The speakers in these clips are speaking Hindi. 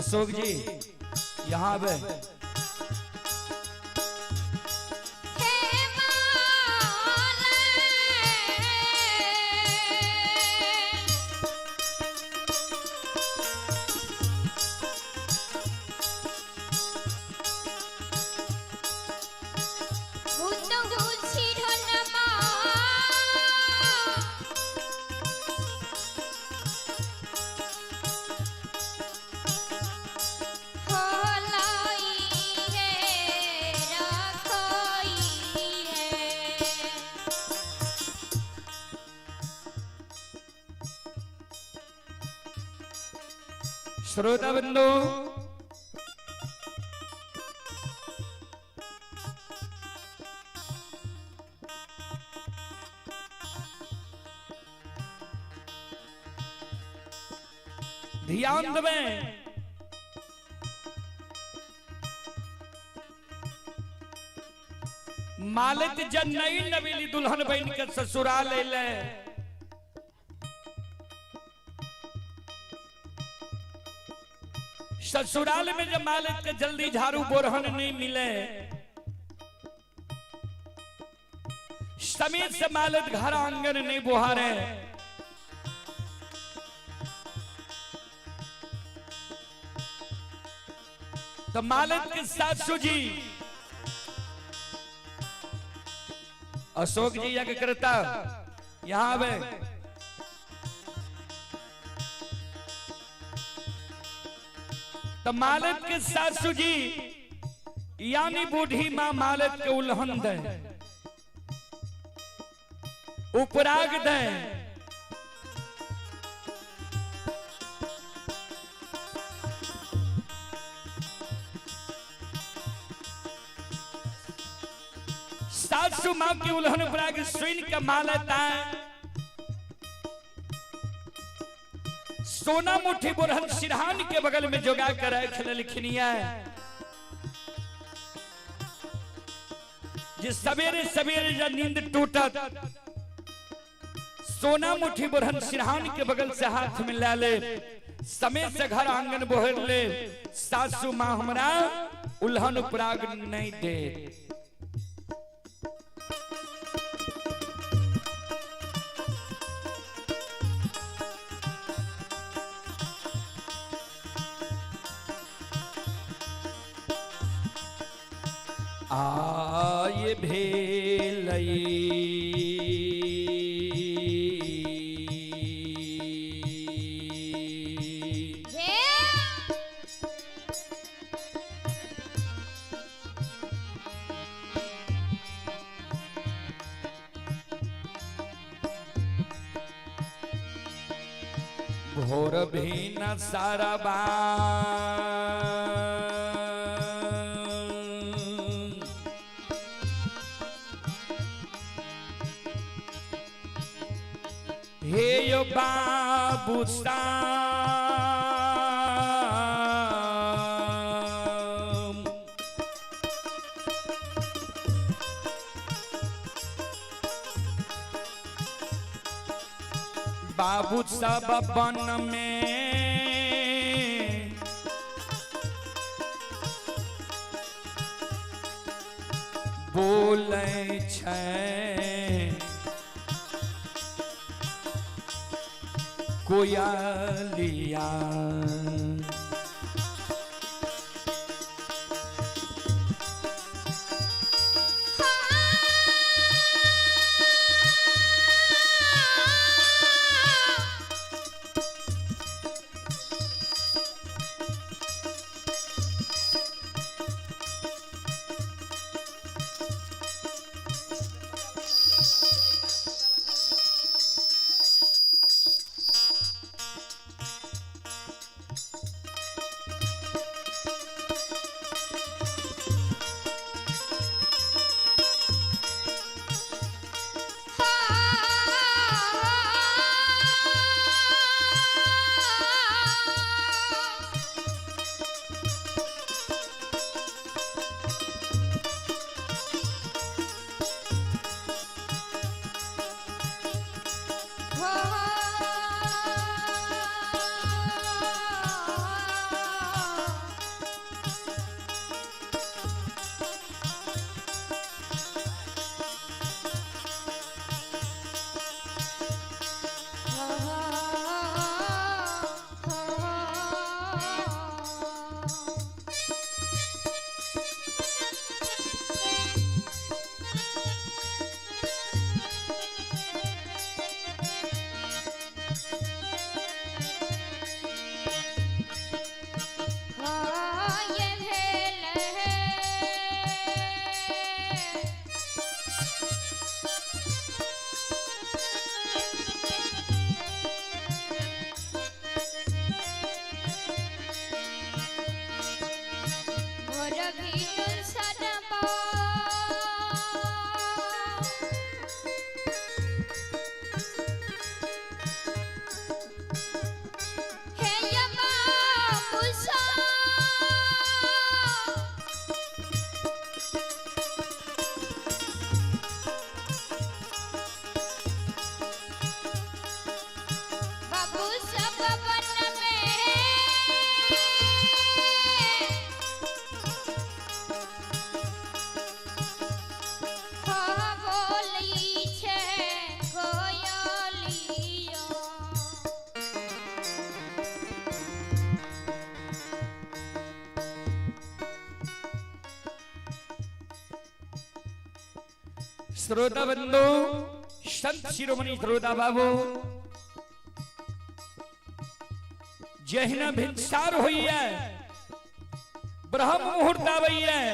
अशोक जी यहाँ पे श्रोता बंधु ध्यान दें। मालिक जन नई नवीली दुल्हन बन के ससुराल ले ससुराल में जब मालिक के जल्दी झाड़ू बोरहन नहीं मिले, समय से मालिक घर आंगन नहीं बुहारे, तो मालिक के सासू जी अशोक जी यज्ञ करता यहां पे तो मालिक के सासू जी यानी बूढ़ी मां मालिक के उल्हन दे उपराग दे सासू मां की उल्हन उपराग सुन के मालता सोना मुट्ठी बुरहन सिरहान के बगल में जोगा कर रख लिखनिया जिस सवेरे सवेरे जब नींद टूटत सोना मुट्ठी बुरहन सिरहान के बगल से हाथ में ला ले, समय से घर आंगन बोहर ले, सासू मां हमरा उल्हन उपराग नहीं दे। आये भेलई भोर भी न सारा बा हे यो बाबू साम बाबू सब बन में बोले छै कोयलिया श्रोता बंधु संत शिरोमणि श्रोता बाबू जहिना भिनसार हुई है ब्रह्म मुहूर्त आई है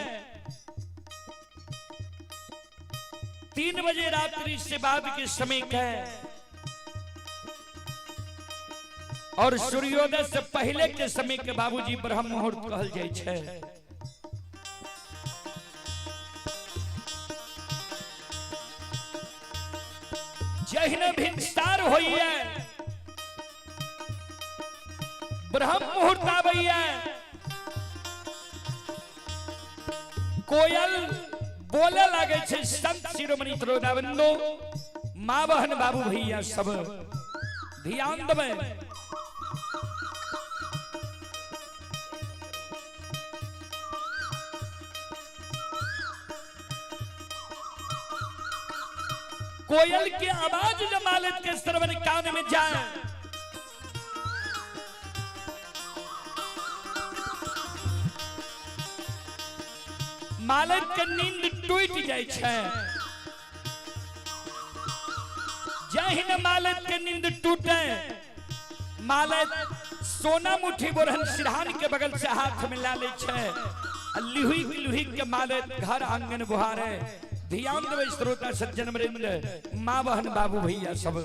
3 बजे रात्रि से बाद के समय का और सूर्योदय से पहले के समय के बाबूजी ब्रह्म मुहूर्त कहल जाय छै। जहिना भिनसार होई है ब्रह्म मुहूर्त आबई है कोयल बोले लागे छे संत शिरोमणि श्रोता बंधु मां बहन बाबू भैया सब ध्यान देबे। कोयल की आवाज जब मालिक के श्रवण कान में जाए मालिक के नींद टूट जाए छे। जहिन मालिक के नींद टूटे मालिक सोना मुट्ठी बोरहन सिरहान के बगल से हाथ मिला ले छे। लिहुई के मालिक घर आंगन बुहारे ध्यान देवे श्रोता सज्जन वृंद मां बहन बाबू भैया सब।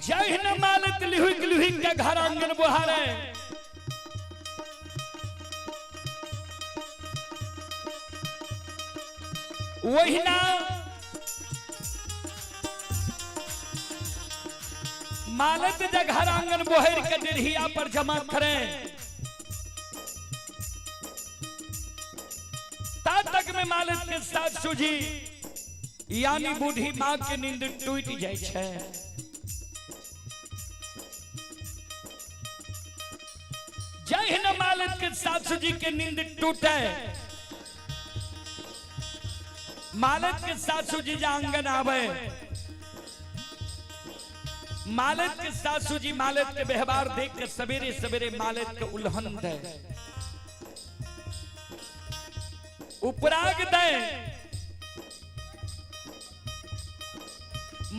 जय न मालत लिहुई के घर आंगन बुहारे वही ना मालत घर आंगन बोहर के दिरहिया पर जमा करे तक में मालत के साथ सूझी यानी बूढ़ी मां के नींद टूट जाए छे। जय न मालत के साथ सूझी के नींद टूटे मालत के साथ सूझी जा आंगन आवे मालत के साथ सूझी मालत के व्यवहार देख के सवेरे सवेरे मालत के उल्हन दे उपराग दे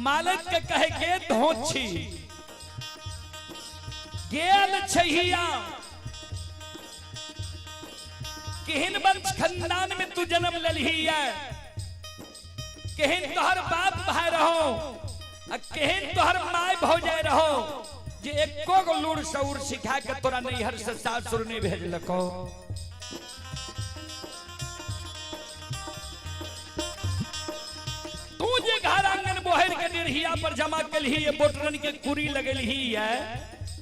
मालत के कहे के धोछी गेल छहिया केहन वंश खानदान में तू जन्म ललही है केहन तोहर बाप भाई रहो केहन तोहर माय भौजाई रहो जे एको गो लूर सौर सिखा के तोरा नैहर से सासुर नहीं भेजलको। तू जे घर आंगन बोहर के निरहिया पर जमा कलही ये बोटरन के कुरी लगलही है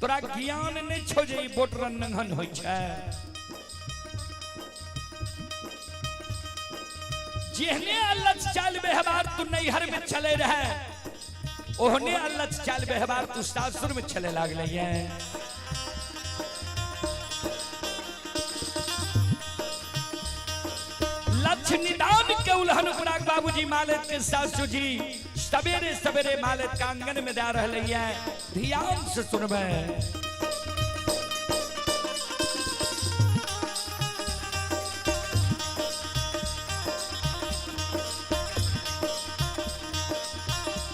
तोरा ज्ञान नहीं छो जे बोट रंगन होय छै जेहने अल्लच चाल व्यवहार तू नैहर में चले रहे ओहने अल्लच चाल व्यवहार तू सासुर में चले लागले है लक्ष्मीदान के उल्हन पुराग बाबूजी मालिक के सासू जी सवेरे सवेरे मालिक का आंगन में जा रहे हैं ध्यान से सुनबे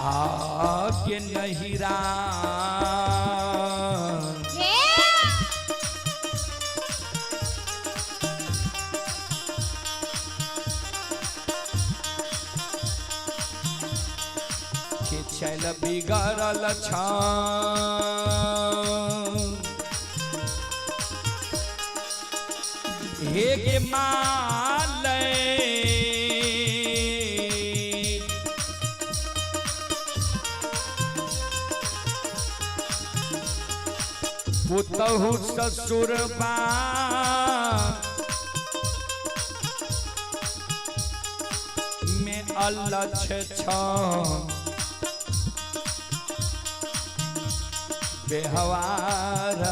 आगे नहीं के चल बिगड़ल हे गे माले पुतहु ससुर में अलछ बेहवार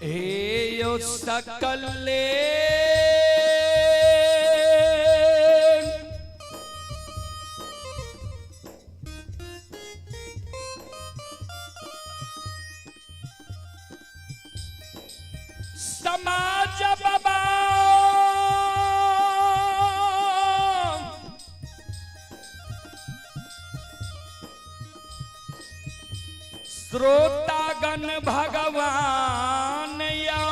हे यो सकले समाज बाबा श्रोतागण भगवान या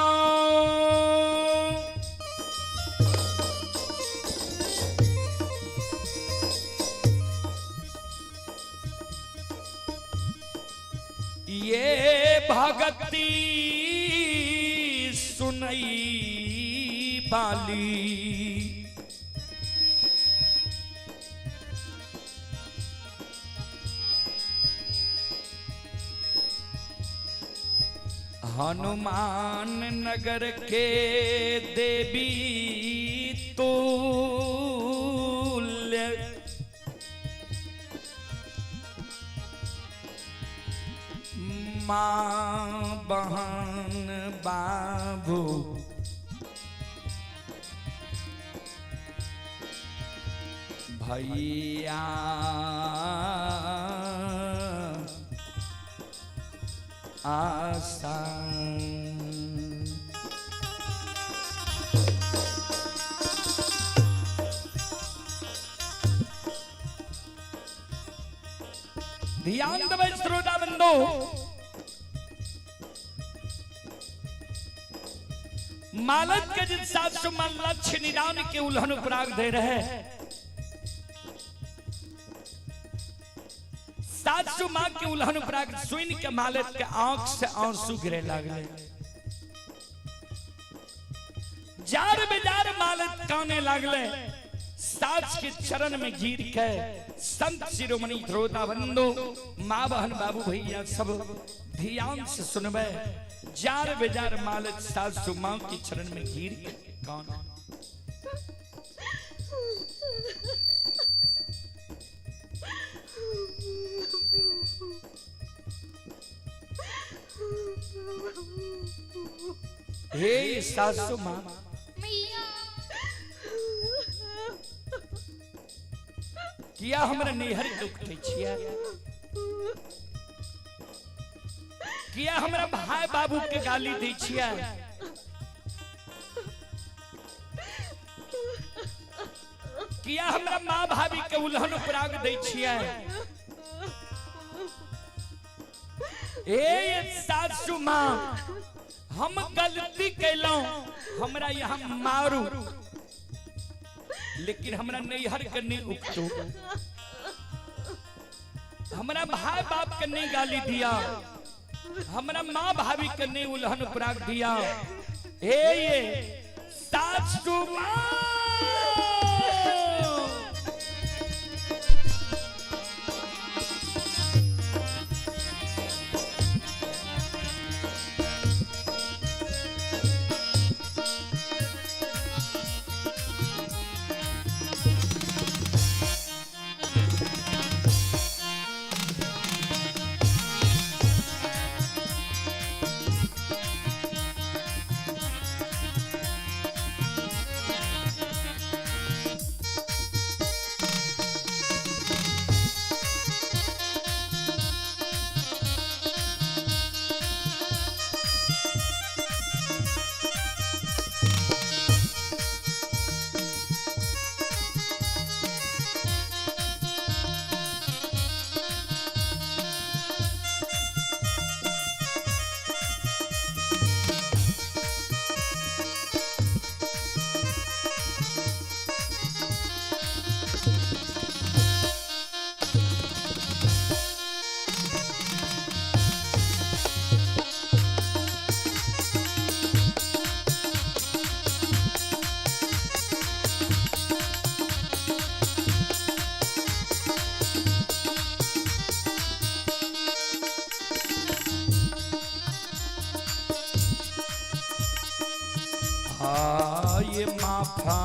ये भगती सुनई बाली हनुमान नगर के देवी तुल्य माँ बहन बाबू भैया आसान ध्यान देवे श्रोता बंधु मालक के जिन 700 मान लक्ष्य निदान के उल्हन पराग दे रहे 700 माँ के उल्हन पराग सुन के मालक के आंख से आंसू गिरे लगले जार बेजार मालक काने लगले साज के चरण में गिर के संत शिरोमणि श्रोता बंधु माँ बहन बाबू भैया सब ध्यान से सुनबे जार बेजार मालक 700 माँ के चरण में गिर के कौन हे 700 माँ किया हमरा नेहर दुख दै छियै किया हमरा भाई बाबू के गाली दै छियै किया हमरा माँ भाभी के उल्हन पराग दै छियै ए 700 माँ हम गलती कैलौं हमरा यहाँ मारू लेकिन हमरा नैहर के नहीं उकतो हमरा भाई बाप के नहीं गाली दिया हमरा माँ भाभी के नहीं उल्हन पराग दिया हे ये 700 माँ ये माफा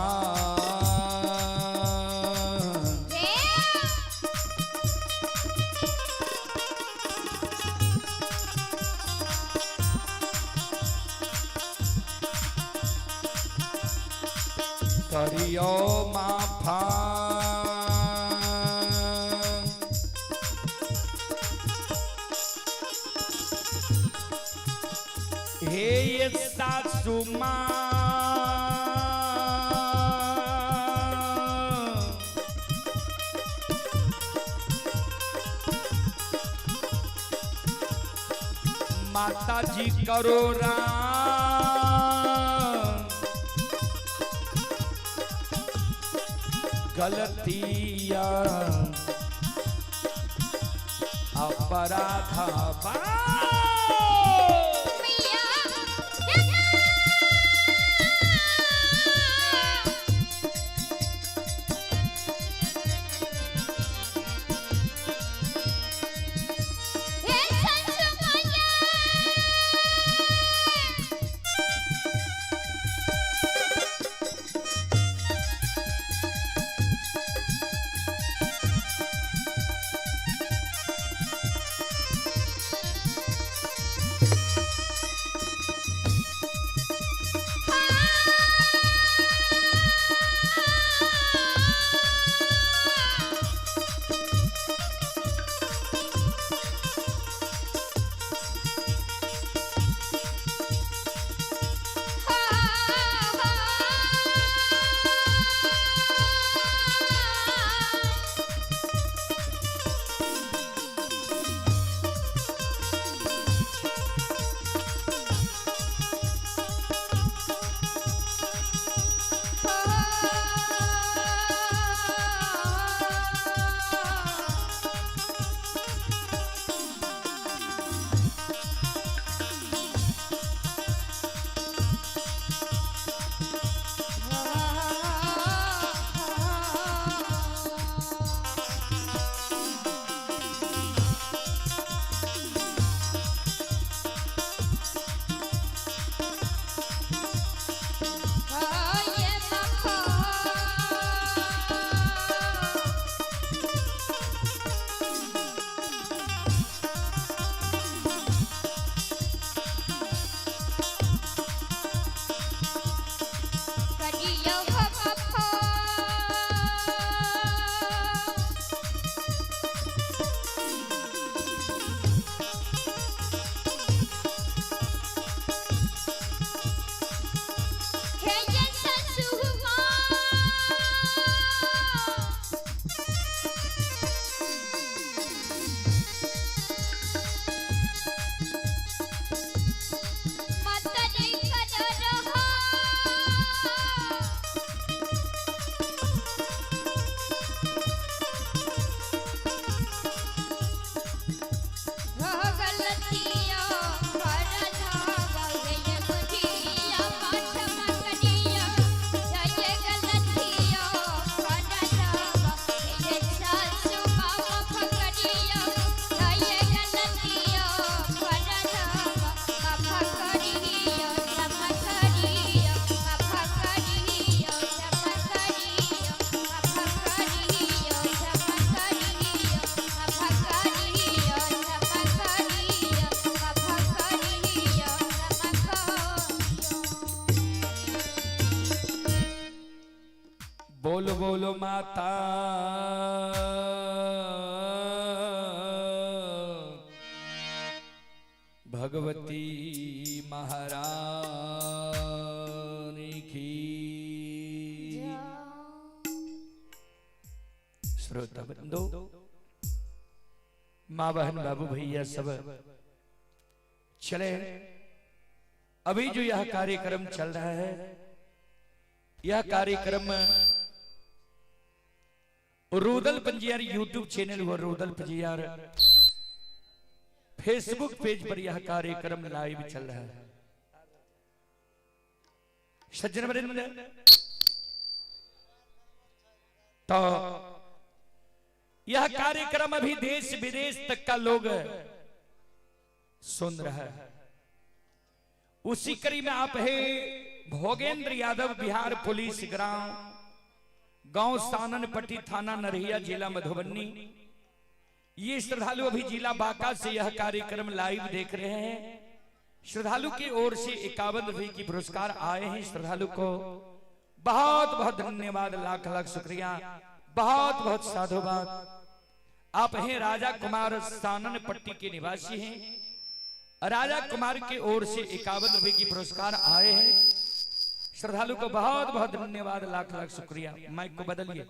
करियो माफा हे ये 700 माँ माता जी करो राम गलतिया अपराधा बोलो बोलो माता भगवती महारानी की। श्रोता बंधु, माँ बहन बाबू भैया सब चले। अभी जो यह कार्यक्रम चल रहा है, यह कार्यक्रम रुदल पंजियार यूट्यूब चैनल व रुदल पंजियार फेसबुक पेज पर यह कार्यक्रम लाइव चल रहा है। सज्जन वृंद, तो यह कार्यक्रम अभी देश विदेश तक का लोग सुन रहा है। उसी कड़ी में आप है भोगेंद्र यादव, बिहार पुलिस, गांव साननपट्टी, थाना नरहिया, जिला मधुबनी। ये श्रद्धालु अभी जिला बांका से यह कार्यक्रम लाइव देख रहे हैं। श्रद्धालु की ओर से 51 रुपए की पुरस्कार आए हैं। श्रद्धालु को बहुत बहुत धन्यवाद, लाख लाख शुक्रिया, बहुत बहुत साधुवाद। आप हैं राजा कुमार, साननपट्टी के निवासी हैं। राजा कुमार की ओर से 51 रुपए की पुरस्कार आए हैं। श्रद्धालु को बहुत बहुत धन्यवाद, लाख लाख शुक्रिया। माइक को बदलिए।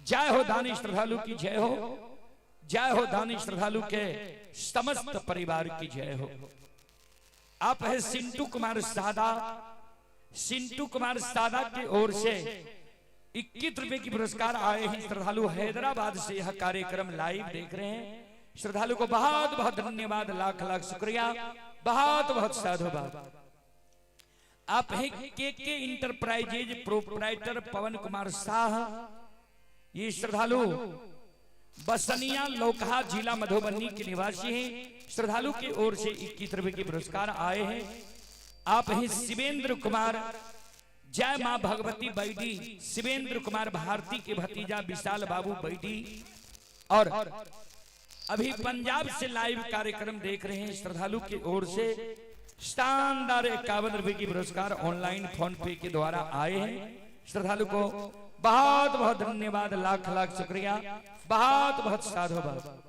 जय हो दानी श्रद्धालु की जय हो, जय हो दानी श्रद्धालु के समस्त परिवार की जय हो। आप है सिंटू कुमार सादा। सिंटू कुमार सादा की ओर से 21 रुपए की पुरस्कार आए हैं। श्रद्धालु हैदराबाद से यह कार्यक्रम लाइव देख रहे हैं। श्रद्धालु को बहुत बहुत धन्यवाद, लाख लाख शुक्रिया, बहुत बहुत साधुवाद। आप हैं के इंटरप्राइजेज प्रोप्राइटर पवन कुमार शाह। ये श्रद्धालु बसनिया लोकहा जिला मधुबनी के निवासी हैं। श्रद्धालु की ओर से 21 रुपए के पुरस्कार आए हैं। आप हैं शिवेंद्र कुमार। जय मां भगवती बैडी। शिवेंद्र कुमार भारती के भतीजा विशाल बाबू बैडी और अभी पंजाब से लाइव कार्यक्रम देख रहे हैं। श्रद्धालु की ओर से शानदार 51 रुपए की पुरस्कार ऑनलाइन फोन पे के द्वारा आए हैं। श्रद्धालु को बहुत बहुत धन्यवाद, लाख लाख शुक्रिया, बहुत बहुत साधुवाद।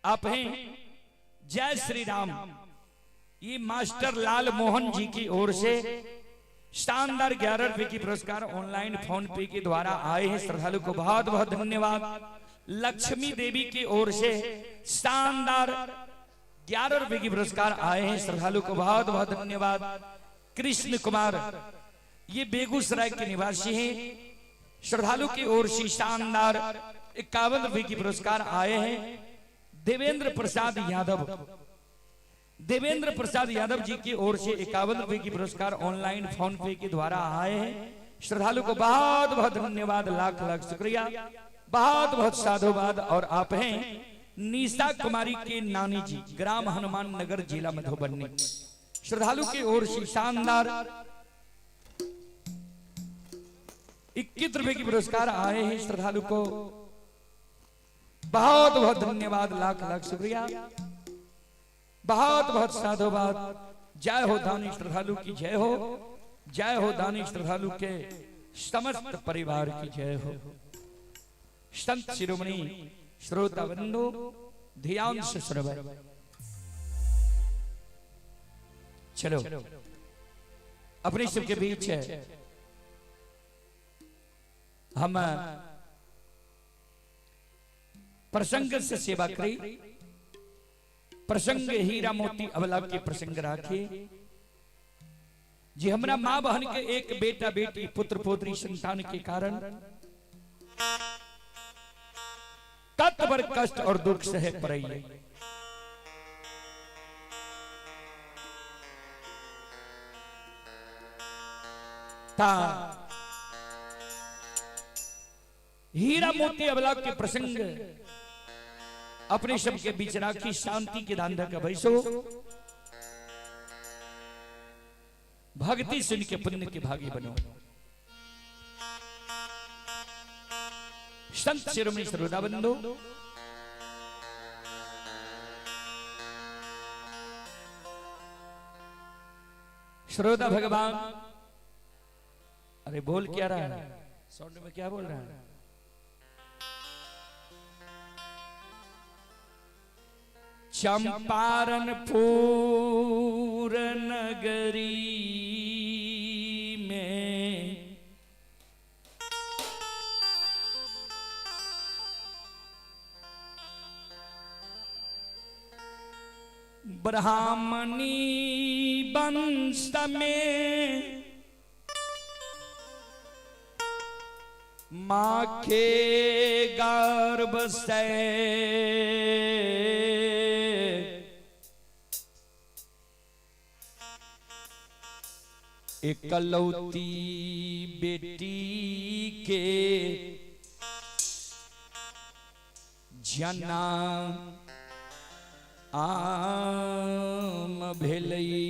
आप हैं जय श्री राम। ये मास्टर लाल मोहन जी की ओर से शानदार 11 रुपए की पुरस्कार ऑनलाइन फोन पे के द्वारा आए हैं। श्रद्धालु को बहुत बहुत धन्यवाद। लक्ष्मी देवी की ओर से शानदार 11 रुपए की पुरस्कार आए हैं। श्रद्धालु को बहुत बहुत धन्यवाद। कृष्ण कुमार, ये बेगूसराय के निवासी हैं। श्रद्धालु की ओर से शानदार 51 रुपए की पुरस्कार आए हैं। देवेंद्र प्रसाद यादव। देवेंद्र प्रसाद यादव जी की ओर से 51 रुपए की पुरस्कार ऑनलाइन फोन पे के द्वारा आए हैं। श्रद्धालु को बहुत बहुत धन्यवाद, लाख लाख शुक्रिया, बहुत बहुत साधुवाद। और आप हैं निशा कुमारी के नानी जी, ग्राम हनुमान नगर जिला मधुबनी। श्रद्धालु की ओर से शानदार 21 रुपए की पुरस्कार आए हैं। श्रद्धालु को बहुत बहुत धन्यवाद, लाख लाख शुक्रिया, बहुत बहुत साधुवाद। जय हो दानी श्रद्धालु की जय हो। जय हो दानी श्रद्धालु के समस्त परिवार की जय हो। संत शिरोमणि श्रोता बंधु ध्यान से सुनवे। चलो अपने सबके बीच है हम प्रसंग से सेवा करी। प्रसंग हीरा मोती अबला के प्रसंग राखे जी। हमरा मां बहन के एक बेटा बेटी पुत्र पोत्री संतान के कारण तत्पर कष्ट और दुख सहे पड़े। हीरा मोती अबला के प्रसंग अपने शब्द के बीच राखी शांति के दान का भैसो भक्ति सुन के पुण्य के भागी बनो। संत शिरोमणि श्रोता बंधु श्रोता भगवान, अरे बोल क्या रहा है? साउंड में क्या बोल रहा है? चंपारण पूर नगरी में ब्राह्मणी वंश में माँ के गर्भ से एकलौती बेटी के जन्म आम भेलई।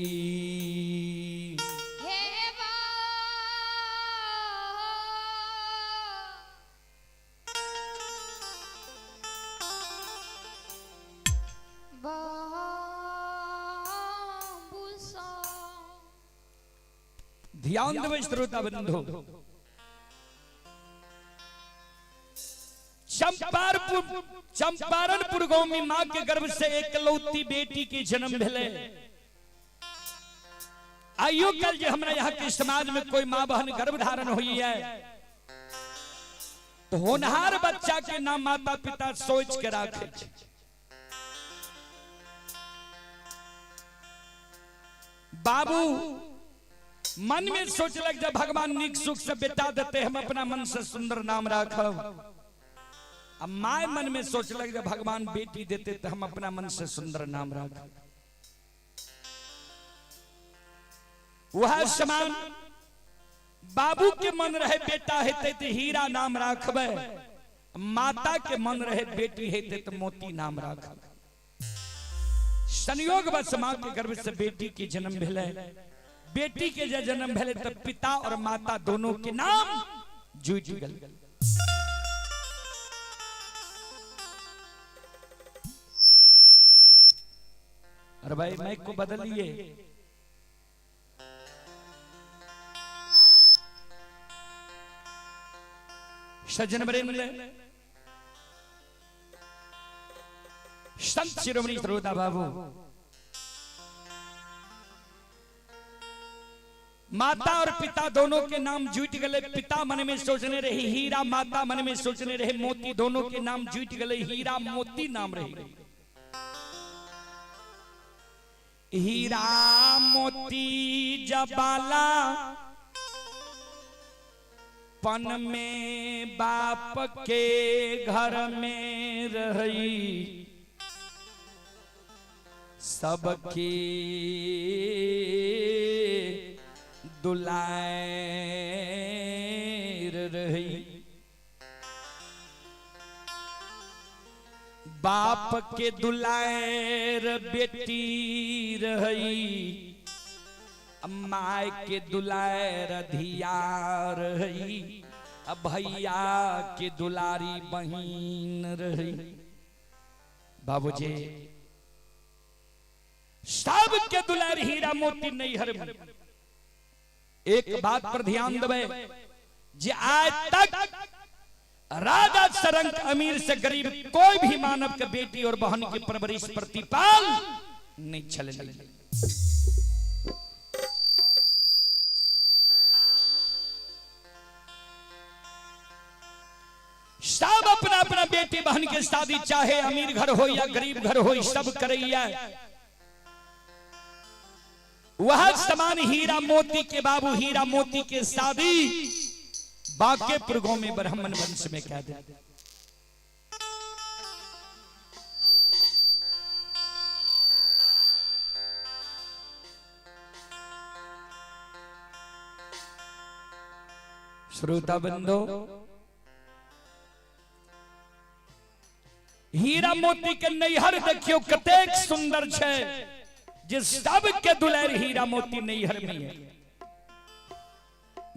ध्यान देवे श्रोता बंधु, चंपारणपुर गांव में मां के गर्भ से एकलौती बेटी के जन्म भेले। आइयो कल जे हमरा यहाँ के समाज में कोई मां बहन गर्भ धारण हुई है तो होनहार बच्चा के नाम माता पिता सोच के राखे छे। बाबू मन में सोचलक जब भगवान निक सुख से बेटा देते हम अपना मन से सुंदर नाम राखब। अब माय मन में सोचलक जब भगवान बेटी देते तो हम अपना मन से सुंदर नाम राखब। वह समान बाबू के मन रहे बेटा हेते तो हीरा नाम राखबे, माता के मन रहे बेटी हेते तो मोती नाम राखब। संयोग बस मां के गर्भ से बेटी के जन्म भेले। बेटी के जब जन्म भेले तब पिता और माता दोनों के नाम जुट गए। अरे भाई माइक को बदलिए। सज्जन वृंद, संत शिरोमणि सरोदा बाबू, माता और पिता दोनों के नाम जुट गए। पिता मन में सोचने रहे हीरा, माता मन में सोचने रहे मोती। दोनों के नाम जुट गए, हीरा मोती नाम रहे। हीरा मोती जबाला पन में बाप के घर में रही, सबके दुलार रही। बाप के दुलार बेटी रही, माय के दुलार धिया रही, भैया के दुलारी बहन रही। बाबूजी सब के दुलार हीरा मोती नैहर में। एक बात पर ध्यान देवे जे आज तक राजा सरंग अमीर से गरीब कोई भी मानव के बेटी और बहन की परवरिश प्रतिपाल नहीं चले। सब अपना अपना बेटी बहन के शादी चाहे अमीर घर हो या गरीब घर हो सब करैया। वह समान हीरा मोती के बाबू हीरा मोती के शादी बांकेपुर गांव में ब्राह्मण वंश में कह दे। श्रोता बंधो, हीरा मोती के नैहर देखियो कतेक सुंदर छे। जिस सब के दुलार हीरा मोती नैहर में है।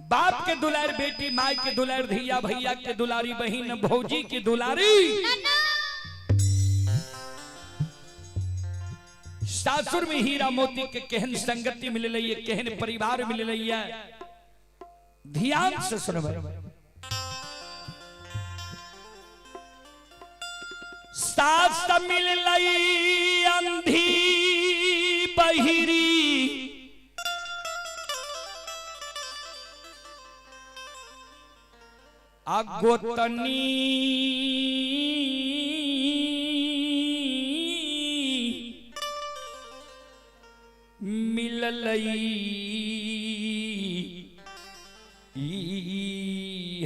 बाप के दुलार बेटी, माई के दुलार धिया, भैया के दुलारी बहन, भौजी की दुलारी, सासुर में हीरा मोती के केहन संगति मिल रही है, केहन परिवार मिल रही है। ध्यान से सुनबे। सास मिल लई अंधी बहिरी, गोतनी मिल लई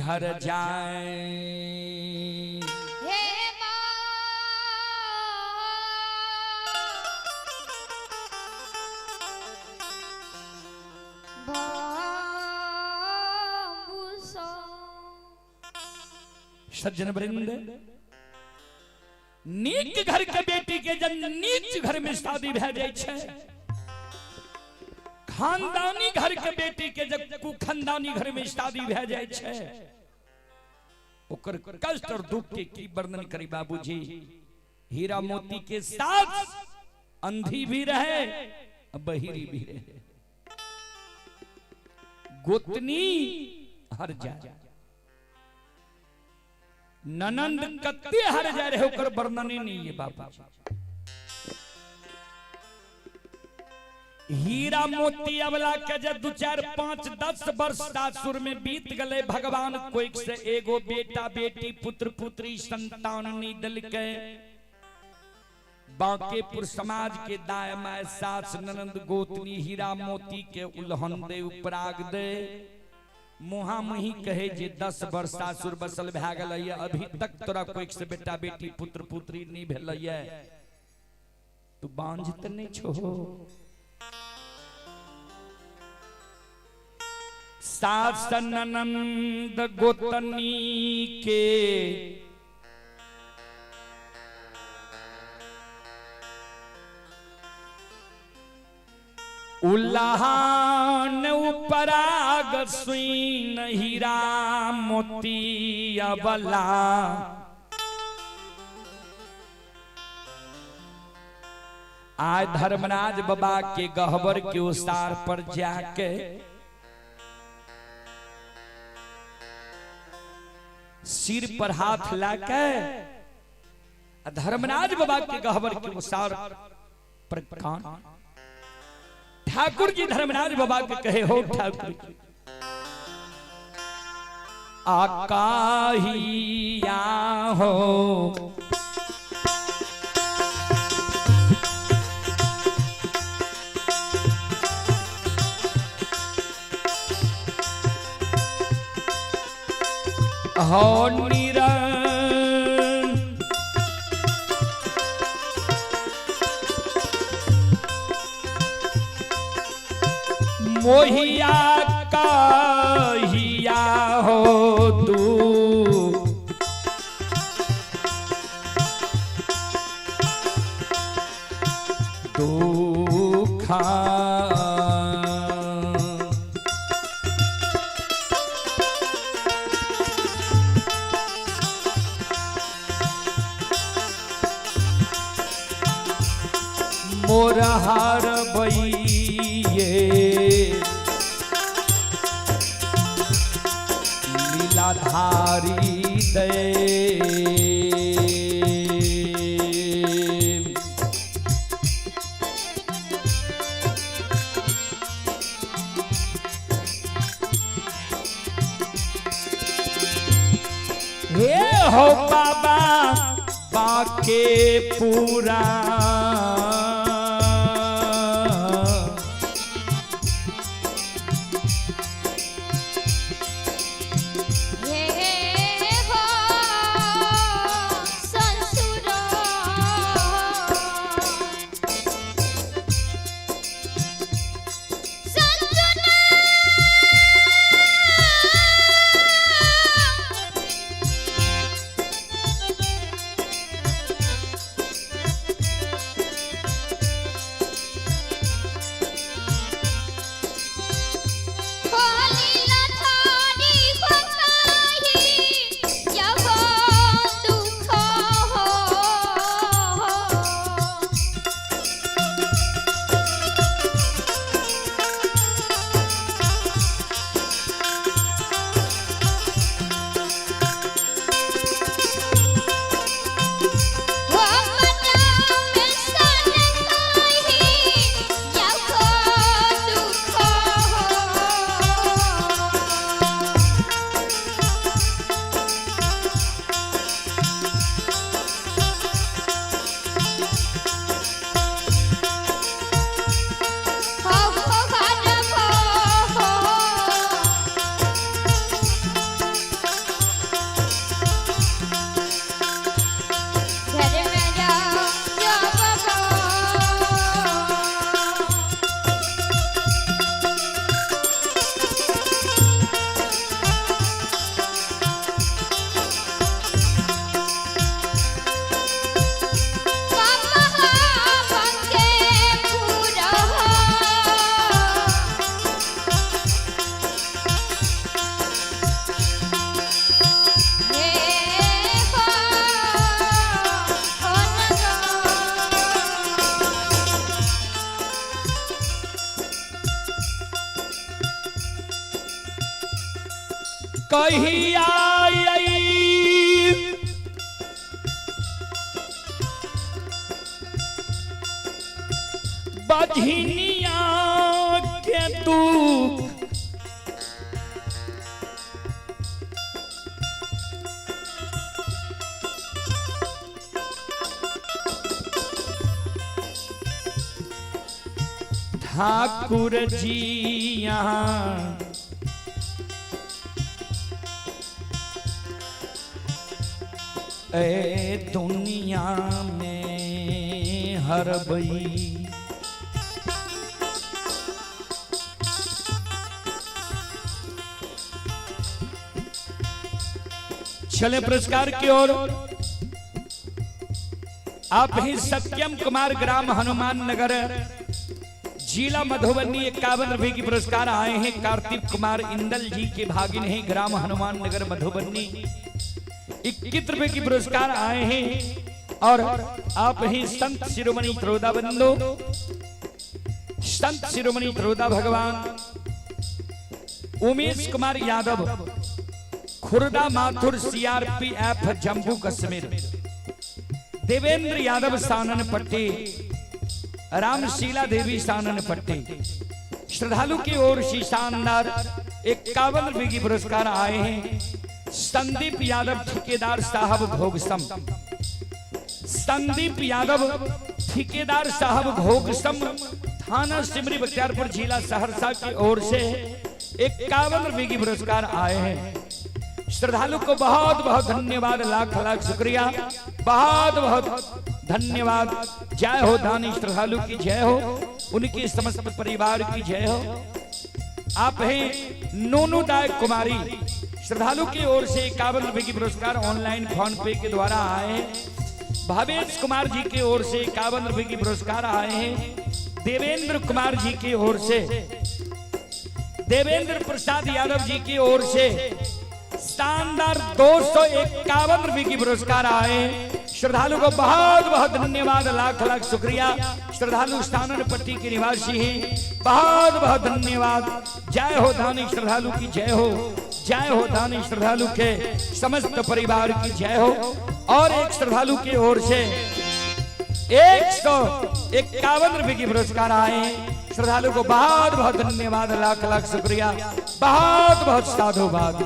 हर जाए। सज्जन वृंद, नीच घर के बेटी के जब नीच घर में शादी भे जाए छे, खानदानी घर के बेटी के जब कुखानदानी घर में शादी भे जाए छे, ओकर कष्ट और दुख के की वर्णन करी बाबूजी। हीरा मोती के साथ अंधी भी रहे, बहिरी भी रहे, गोतनी हर जाए, ननंद कत्ते हर जा रहे होकर वर्णन नहीं है बाबा। हीरा मोती अवला के जे 2 4 5 10 वर्ष सासुर में बीत गले भगवान कोई से एगो बेटा बेटी पुत्र पुत्री संतान नहीं दिल के बांकेपुर समाज के दाय माय सास ननंद गोतनी हीरा मोती के उल्हन दे उपराग दे मुहा मुही कहे जे 10 वर्ष सासुर बसल भए गेल अभी तक तोरा कोई से बेटा बेटी पुत्र पुत्री नहीं भेल तू बांझ त नहीं छो। सास ननंद गोतनी के उल्हान उपराग सुईन हीरा मोती अबला आज धर्मराज बाबा के गहबर के उसार पर जाके सिर पर हाथ लाके धर्मराज बाबा के गहबर के उसार पर कान ठाकुर जी धर्मराज बाबा के कहे हो ठाकुर जी आकाहिया हो हो निरन मोहिया काहिया हो तू दुखा मोर हार बइये लीलाधारी दे हे हो बाबा बाके पूरा ठाकुर जी यहाँ ए दुनिया में हर बई चले पुरस्कार की ओर। आप ही सत्यम कुमार ग्राम हनुमान नगर जिला मधुबनी 51 रुपए की पुरस्कार आए हैं। कार्तिक कुमार इंदल जी के भागिन हैं ग्राम हनुमान नगर मधुबनी 21 रुपए की पुरस्कार आए हैं। और आप ही संत शिरोमणि त्रोदा बंधु संत शिरोमणि त्रोदा भगवान उमेश कुमार यादव खुर्दा माथुर CRPF जम्मू कश्मीर देवेंद्र यादव सानन पट्टी रामशीला देवी सानन पट्टी श्रद्धालु की ओर से शानदार 51 रुपए की पुरस्कार आए हैं। संदीप यादव ठेकेदार साहब घोगसम संदीप यादव ठेकेदार साहब घोगसम थाना सिमरी बख्तियारपुर जिला सहरसा की ओर से 51 रुपए की पुरस्कार आए हैं। श्रद्धालु को बहुत बहुत धन्यवाद, लाख लाख शुक्रिया, बहुत बहुत धन्यवाद। जय हो दानी श्रद्धालु की जय हो, उनकी समस्त परिवार की जय हो। आप हैं नोनू दाय कुमारी श्रद्धालु की ओर से 51 रुपए की पुरस्कार ऑनलाइन फोन पे के द्वारा आए हैं। भावेश कुमार जी की ओर से 51 रुपए की पुरस्कार आए हैं। देवेंद्र कुमार जी की ओर से देवेंद्र प्रसाद यादव जी की ओर से शानदार 251 रुपए की पुरस्कार आए। श्रद्धालु को बहुत बहुत धन्यवाद, लाख लाख शुक्रिया। श्रद्धालु स्थानन पट्टी के निवासी हैं, बहुत बहुत धन्यवाद। जय हो दानी श्रद्धालु की जय हो, जय हो दानी श्रद्धालु के समस्त परिवार की जय हो। और एक श्रद्धालु की ओर से 151 रुपए की पुरस्कार आए। श्रद्धालु को बहुत बहुत धन्यवाद, लाख लाख शुक्रिया, बहुत बहुत साधुवाद।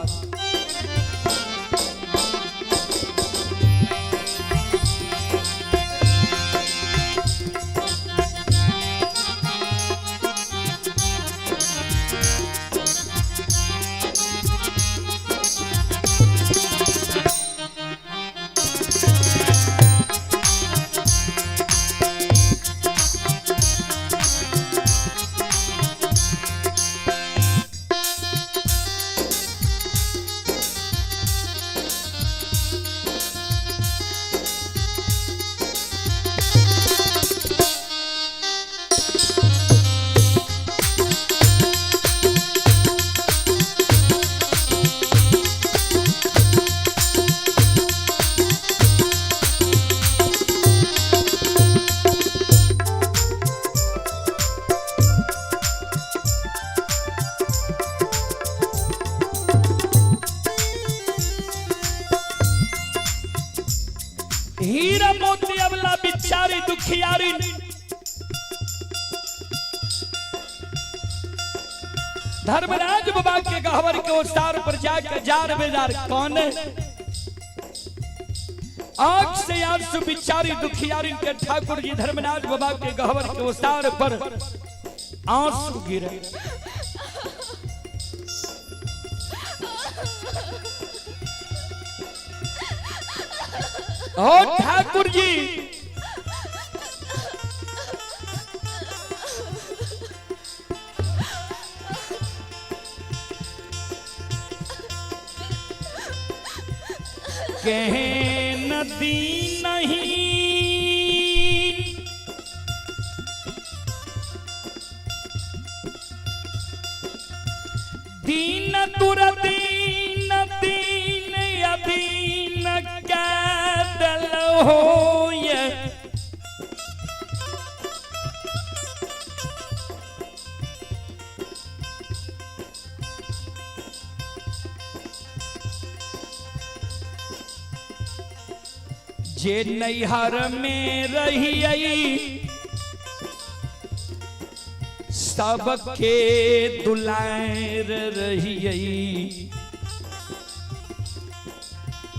हीरा मोती अबला बिचारी दुखियारी धर्मराज बाबा के गहवर के उसार पर जाकर जार बेजार कौन आंख से आंसू बिचारी दुखियारी के ठाकुर जी धर्मराज बाबा के गहवर के उसार पर आंसू गिरे। ओ ठाकुर जी कहे नदी नहीं दीन तुर दीन दीन अदीन कैदल हो ये जे नैहर में रही सबके दुलार रही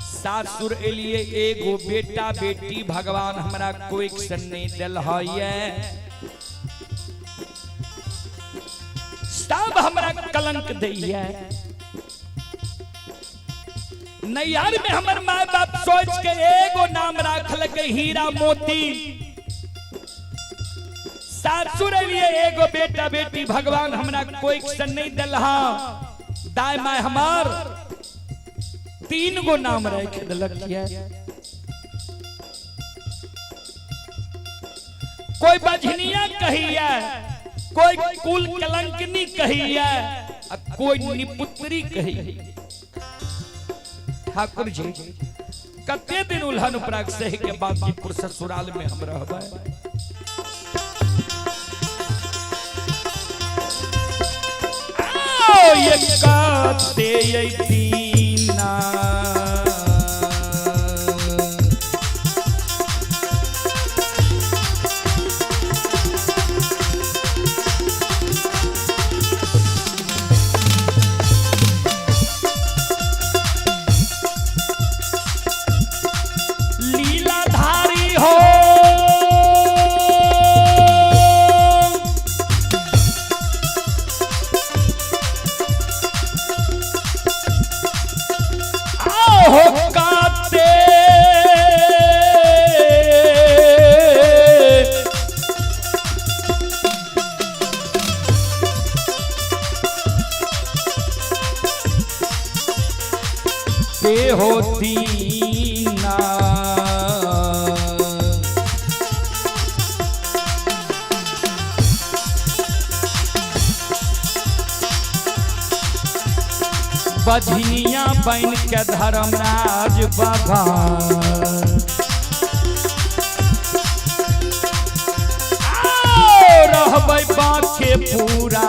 सासुर एलिए एगो बेटा बेटी भगवान हमरा कोई सन नहीं दिल है कलंक दैया। नैयार में हमर माँ बाप सोच के एगो नाम राखल के हीरा मोती, सासुर लिए एगो बेटा बेटी। भगवान हमरा कोई सन नहीं दिलहा, दाई माँ हमार 3 गो नाम रख दिलक। कोई बझनिया कहिया, कोई कुल कलंकनी कहिया, कोई निपुत्री कहिया। ठाकुर जी कते दिन उल्हन उपराग सही के बांकीपुर ससुराल में हम रहबे। आओ ये काते ये दीना, होती ना बझनिया बन के धर्मराज बाबा। रहबै बाके पूरा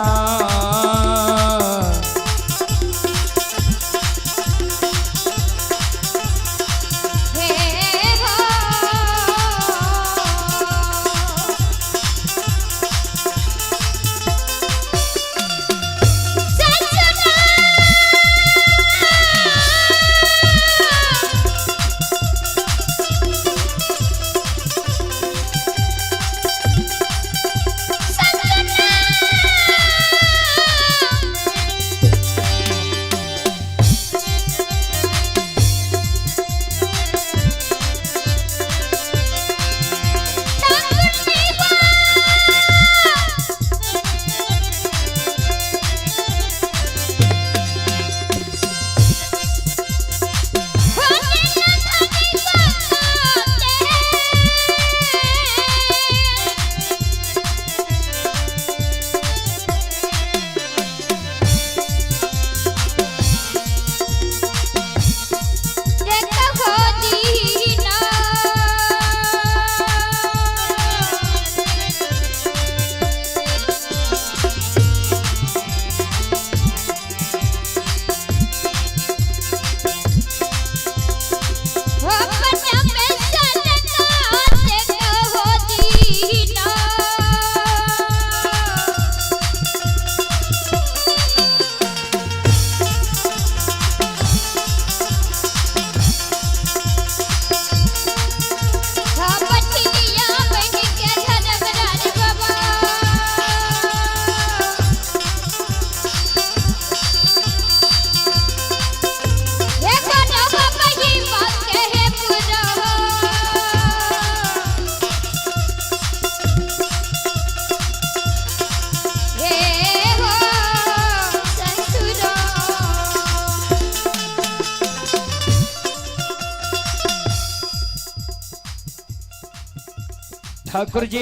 ठाकुर जी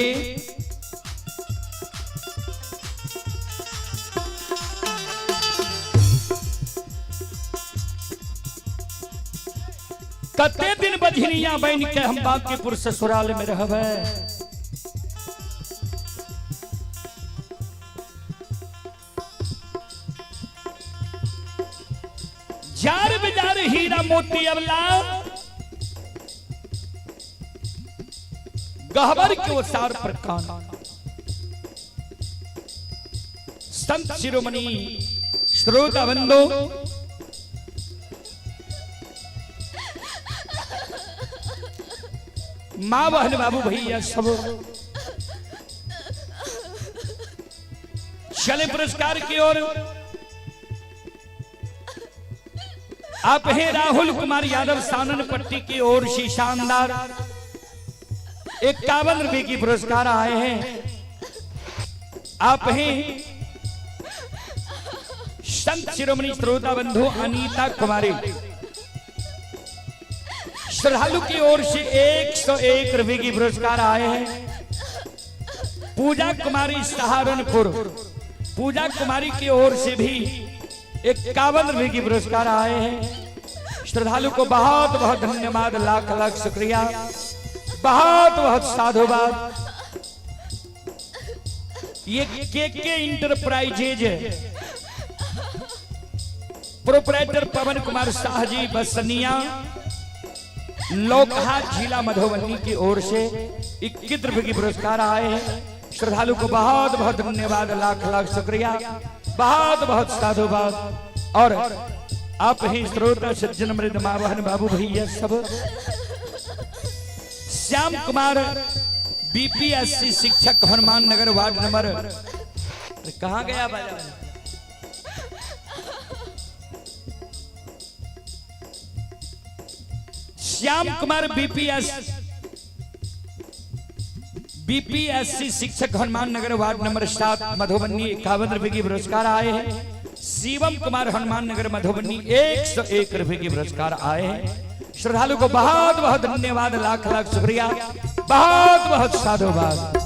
कते दिन बझनिया बन के हम बांकीपुर ससुराल में रहबे। जार बाजार हीरा मोती अवला गहबर के ओसार पर कान। संत शिरोमणि श्रोता बंधु माँ बहन बाबू भैया सब चले पुरस्कार की ओर। आप हैं राहुल कुमार यादव सानन पट्टी की ओर से शानदार 51 रुपए की पुरस्कार आए हैं। आप हैं संत शिरोमणि श्रोता बंधु अनीता कुमारी, श्रद्धालु की ओर से 101 रुपए की पुरस्कार आए हैं। पूजा कुमारी सहारनपुर, पूजा कुमारी की ओर से भी 51 रुपए की पुरस्कार आए हैं। श्रद्धालु को बहुत बहुत धन्यवाद, लाख लाख शुक्रिया, बहुत बहुत साधुवाद। ये के इंटरप्राइजेज प्रोपराइटर पवन कुमार शाह जी बसनिया लोकहा जिला मधुबनी की ओर से 21 रुपए की पुरस्कार आए हैं। श्रद्धालु को बहुत बहुत धन्यवाद, लाख लाख शुक्रिया, बहुत बहुत साधुवाद। और आप ही श्रोता सज्जन मृद मावहन बाबू भैया सब, श्याम कुमार बीपीएससी शिक्षक हनुमान नगर वार्ड नंबर, कहां गया बाजा? श्याम कुमार बीपीएससी शिक्षक हनुमान नगर वार्ड नंबर 7 मधुबनी 51 रुपए की पुरस्कार आए हैं। शिवम कुमार हनुमान नगर मधुबनी 101 रुपए की पुरस्कार आए हैं। श्रद्धालु को बहुत बहुत धन्यवाद, लाख लाख शुक्रिया, बहुत बहुत साधुवाद।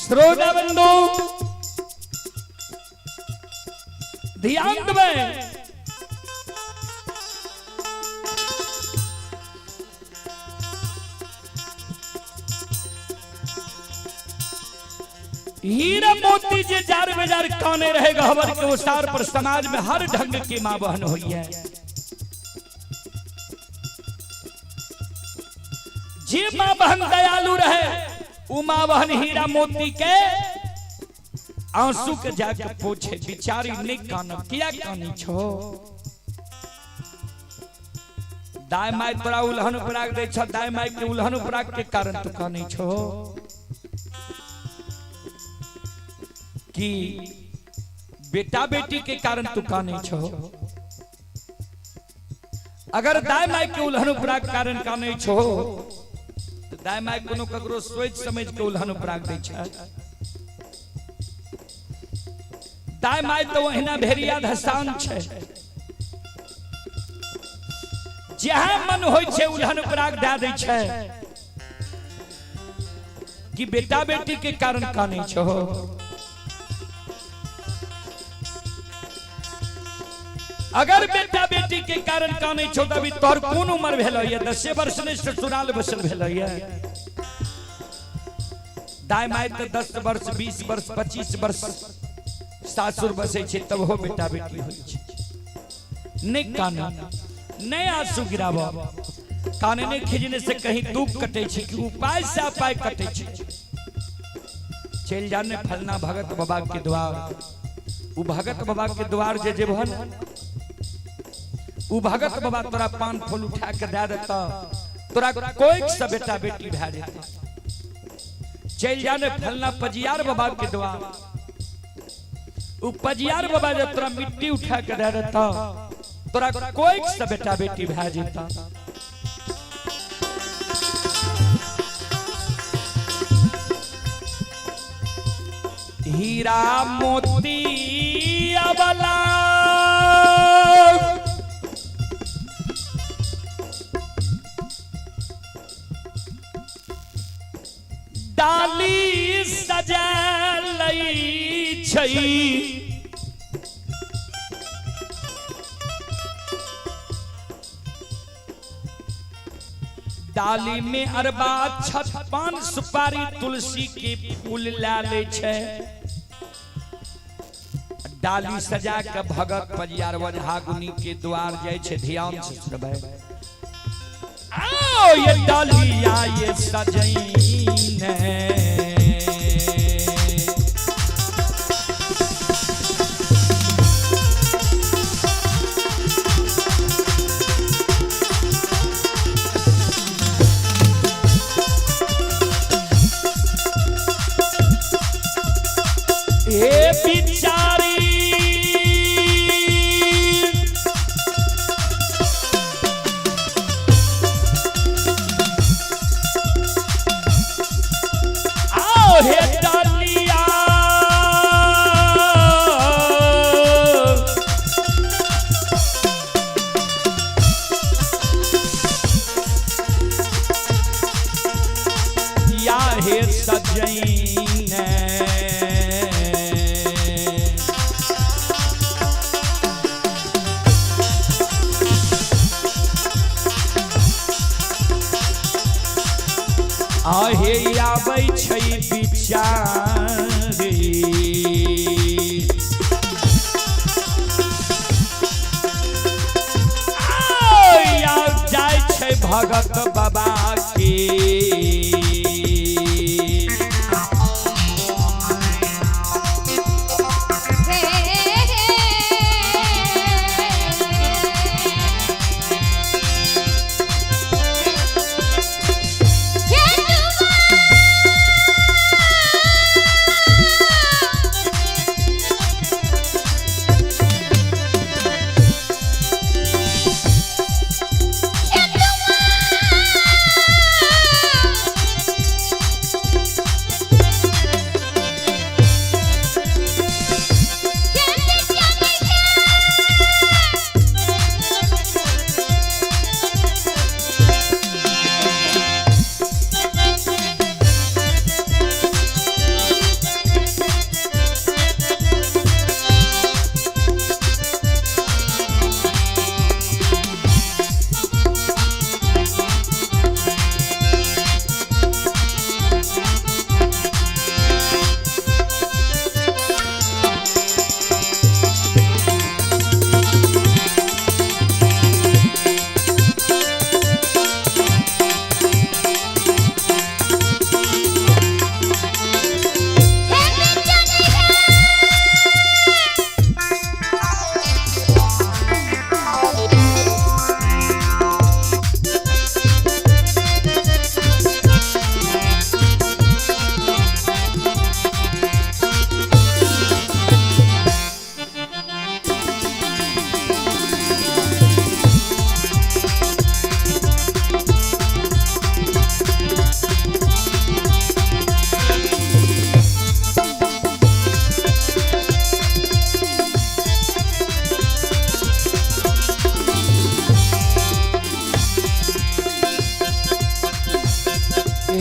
श्रोता बंधु ध्यान दें, हीरा मोती जे जार बाजार काने रहेगा हवर के उसार पर समाज में हर ढंग की मां बहन हुई है। जे मां बहन दयालु रहे उमा बहन हीरा मोती के आंसू के जाके पूछे, बिचारी ने कान किया कानी छो, दाई माई तोरा उल्हन पराग दे छ, दाई माई के उल्हन पराग के कारण तू कानी छो कि बेटा बेटी के कारण तू कानी छो। अगर दाई माई के उल्हन पराग कारण कानी छो, दाई माई कोनो ककरो सोच समझ के उल्हन पराग दै छै। दाई माई तो ओहिना भेड़िया धसान छै, जहाँ मन होय छै उल्हन पराग दे दै छै कि बेटा बेटी के कारण कानै छो। अगर बेटा बेटी के कारण कानै छो तभी तोहर कोन उम्र भेलो ये? 10 वर्ष ने ससुराल बसल भेलो ये। दाई माई तो 10 वर्ष 20 वर्ष 25 वर्ष सासुर बसे छे तब हो बेटा बेटी होय छे। नहीं काने, नहीं आंसू गिराबो, काने ने खिजने से कहीं दुख कटे छे कि उपाय से उपाय कटे छे। चल जाने फलना भगत बाबा के द्वार, उ भगत बाबा के द्वार जे जेबहन उ भगत बाबा तोरा पान फूल उठा के दे देता, तोरा कोई सा बेटा बेटी भे जेता। चल जाने फलना पजियार बाबा के द्वार, उ पजियार बाबा जे तोरा मिट्टी उठा के दे देता, तोरा कोई सा बेटा बेटी भे जेता। हीरा मोती अबला डाली सजल छै। डाली में अरबा 56 सुपारी तुलसी के फूल लाले छै। डाली सजा के भगत परियार वजहागुनी के द्वार जाय छै। ध्यान से सुनबै आओ ये डालिया ये सजैने ए बिचारी आओ हे डालिया या हे सजैने आहे आबै छै बिचारी या जाय छै भगत बाबा के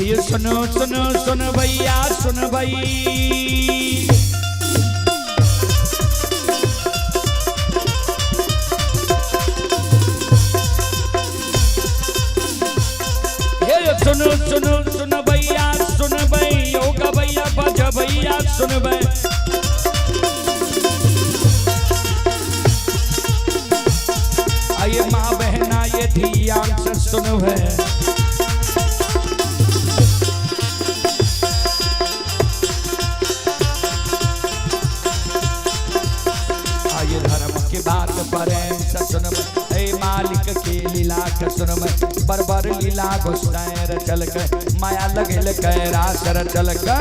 ये सुनो सुनो सुन भैया सुन भई ये सुनो सुनो सुन भैया सुन भई योगा भैया बज भैया सुन भई आइए माँ बहना ये ध्यान से सुन भई बात प्रेम से सुनब ए मालिक के लीला के सुनब बरबर लीला घुसैर चल के माया लगल के रास चल के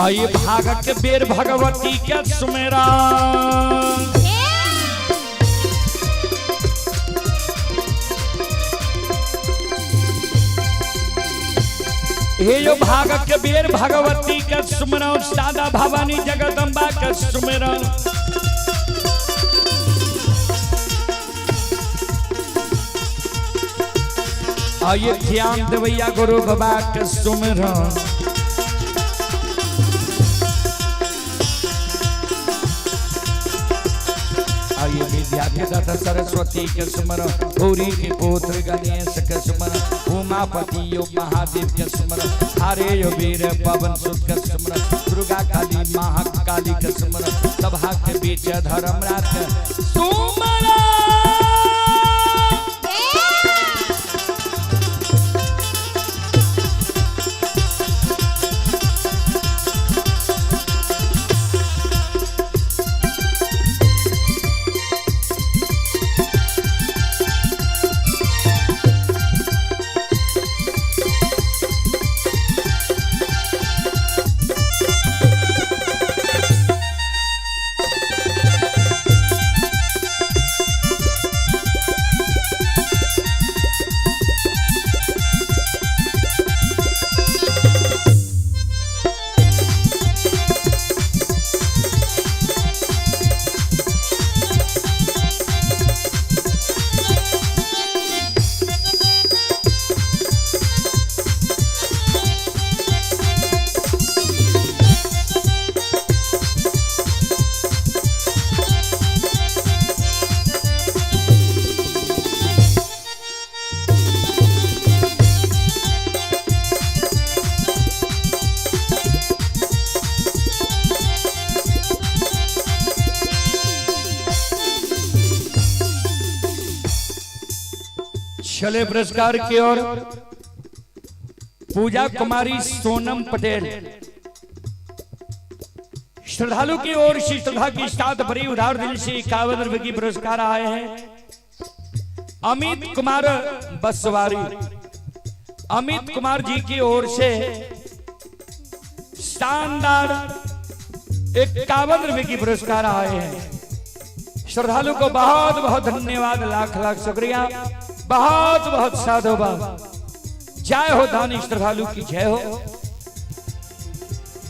आइए भागत के बेर भगवती के सुमेरा हे यो भागत के बेर भगवती के सुमरन सादा भवानी जगदम्बा के सुमरन आइए ध्यान देवैया गुरु बाबा के सुमरन आइए विद्या के दाता सरस्वती के सुमरन गौरी के पुत्र गणेश के सुमरन उमापति यो महादेव के सुमरन हरे यो वीर पवन सुत के सुमरन दुर्गा काली महाकाली के सुमरन सभा के बीच धर्मराज के सुमरन चले पुरस्कार की ओर पूजा कुमारी सोनम पटेल श्रद्धालु की ओर श्री श्रद्धा की साथ बड़ी उधार दिल से 51 रुपए की पुरस्कार आए हैं अमित कुमार बसवारी अमित कुमार जी की ओर से शानदार 51 रुपए की पुरस्कार आए हैं। श्रद्धालु को बहुत बहुत धन्यवाद लाख लाख शुक्रिया बहुत बहुत साधुवाद। जय हो दानी श्रद्धालु की जय हो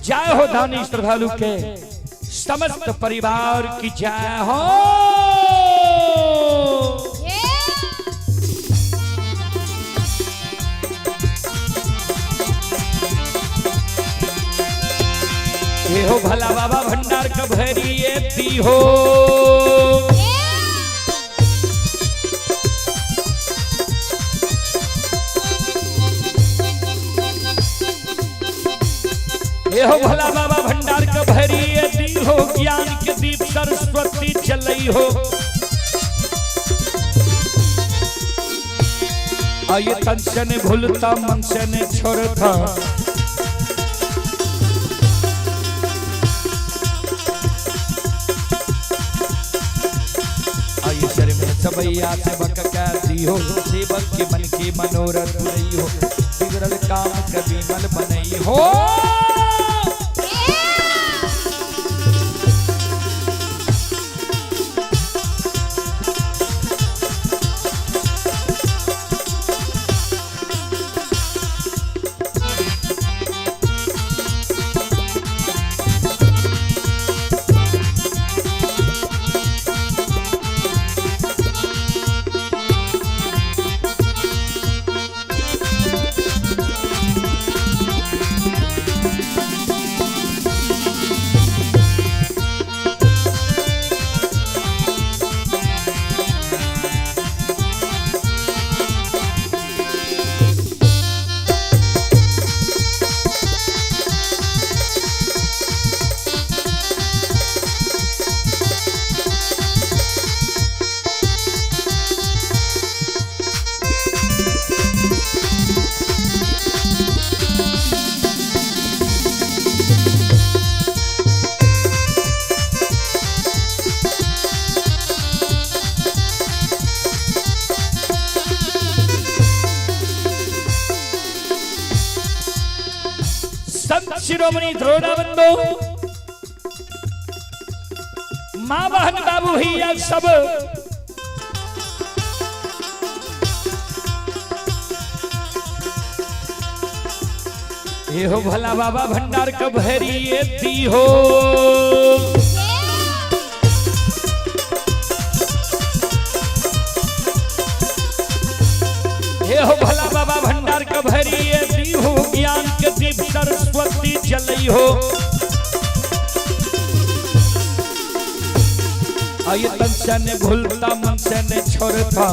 जय हो दानी श्रद्धालु के समस्त परिवार की जय हो। ये हो भला बाबा भंडार का भरी ये दी हो ये हो भला बाबा भंडार का भरी ये दी हो ज्ञान के दीप सरस्वती चलई हो। आइए तन से ने भूलता मन से ने छोड़ता आइए शर में सबैया सेवक का दी हो सेवक के मन की मनोरथ पूरी हो बिगड़ल काम कभी मल बनई हो। शिरोमणि द्रोड़ा बंदो माँ बहन बाबू भैया सब ये हो भला बाबा भंडार का भैरी ये दी हो ये हो भला बाबा भंडार का भैरी ये दी हो ज्ञान के दीप सरस्वती जलई हो आये तन से ने भूलता मन से ने छोड़ता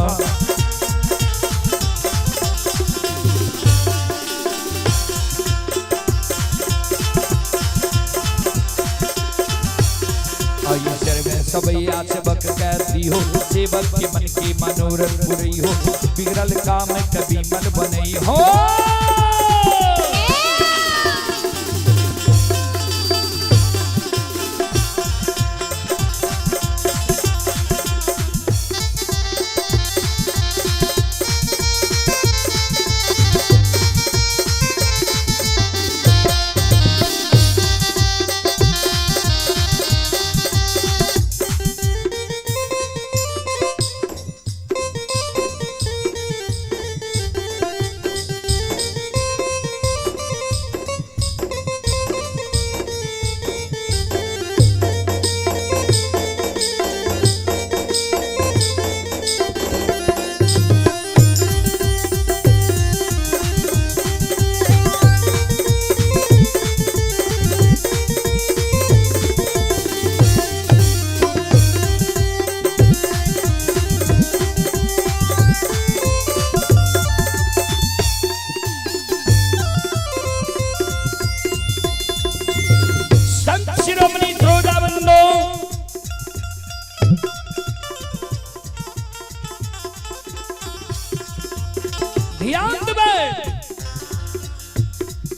सबैया सेवक कहती हो सेवक के मन की मनोरथ बुरी हो बिगड़ल काम कभी मन बनई हो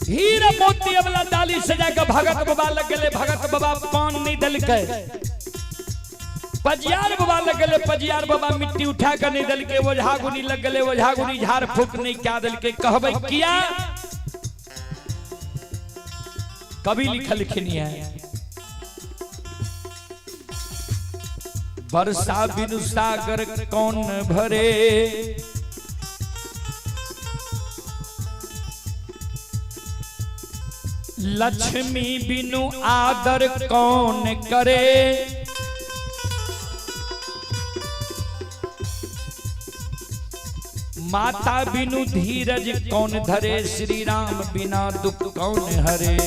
हीरा मोती अबला डाली सजा के भगत बाबा लग गए भगत बाबा पान नहीं दल के पजियार बाबा लग गए पजियार बाबा मिट्टी उठा कर नहीं दल के ओझा गुनी लग गए ओझा गुनी झाड़ फूक नहीं क्या दल के कहबे किया कभी लिखल लिखनी है वर्षा बिनु सागर कौन भरे लक्ष्मी बिनु आदर कौन करे माता बिनु धीरज कौन धरे श्री राम बिना दुख कौन हरे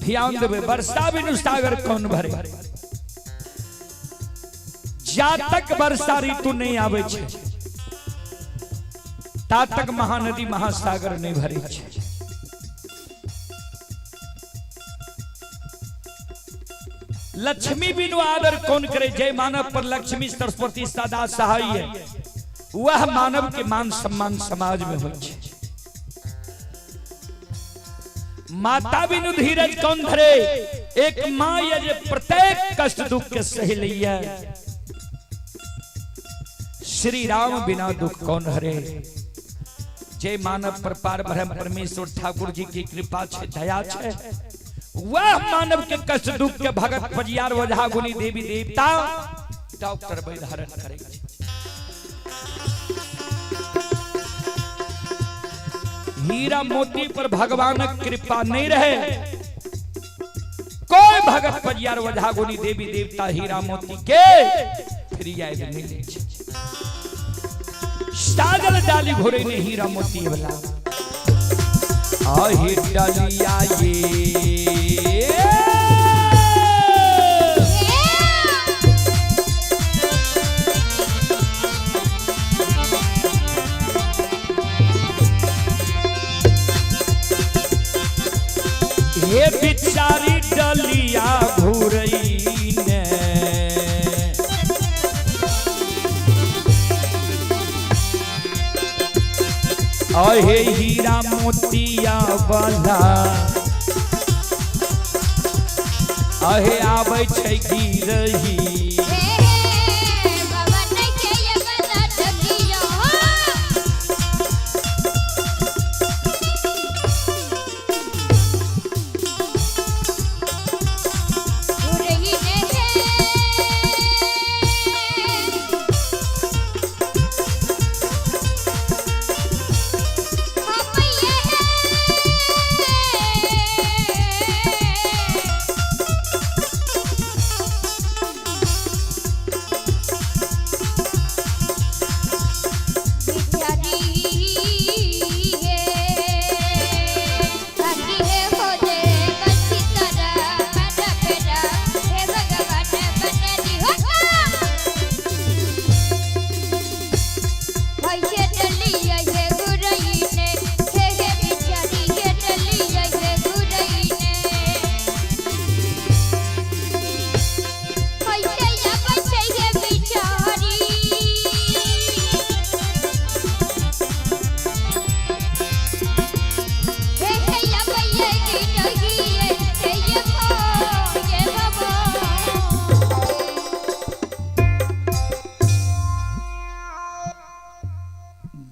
ध्यान देवे वर्षा बिनु सागर कौन भरे जा तक वर्षा ऋतु नहीं आवे छे ता तक महानदी महासागर नहीं भरे छे लक्ष्मी बिनु आदर कौन करे जय मानव पर लक्ष्मी सरस्वती सदा सहाय है वह मानव के मान सम्मान समाज में हो छे माता बिनु धीरज कौन धरे एक माँ ये प्रत्येक कष्ट दुख के सही लिया श्री राम बिना दुख कौन हरे जय मानव पर पार ब्रह्म परमेश्वर ठाकुर जी की कृपा छे दया छे वह मानव के कष्ट दुख के भगत पजियार ओझा गुनी देवी देवता डॉक्टर वैद्य हरण करे हीरा मोती पर भगवान कृपा नहीं रहे कोई भगत पजियार ओझा गुनी देवी देवता हीरा मोती के फिर आए मिले साजल डाली घोड़े ने हीरा मोती वाला आहे डालिया ये ये बिचारी डलिया घूरई ने आहे हीरा हीरा मोतिया वाला अहे आबै छै गिरही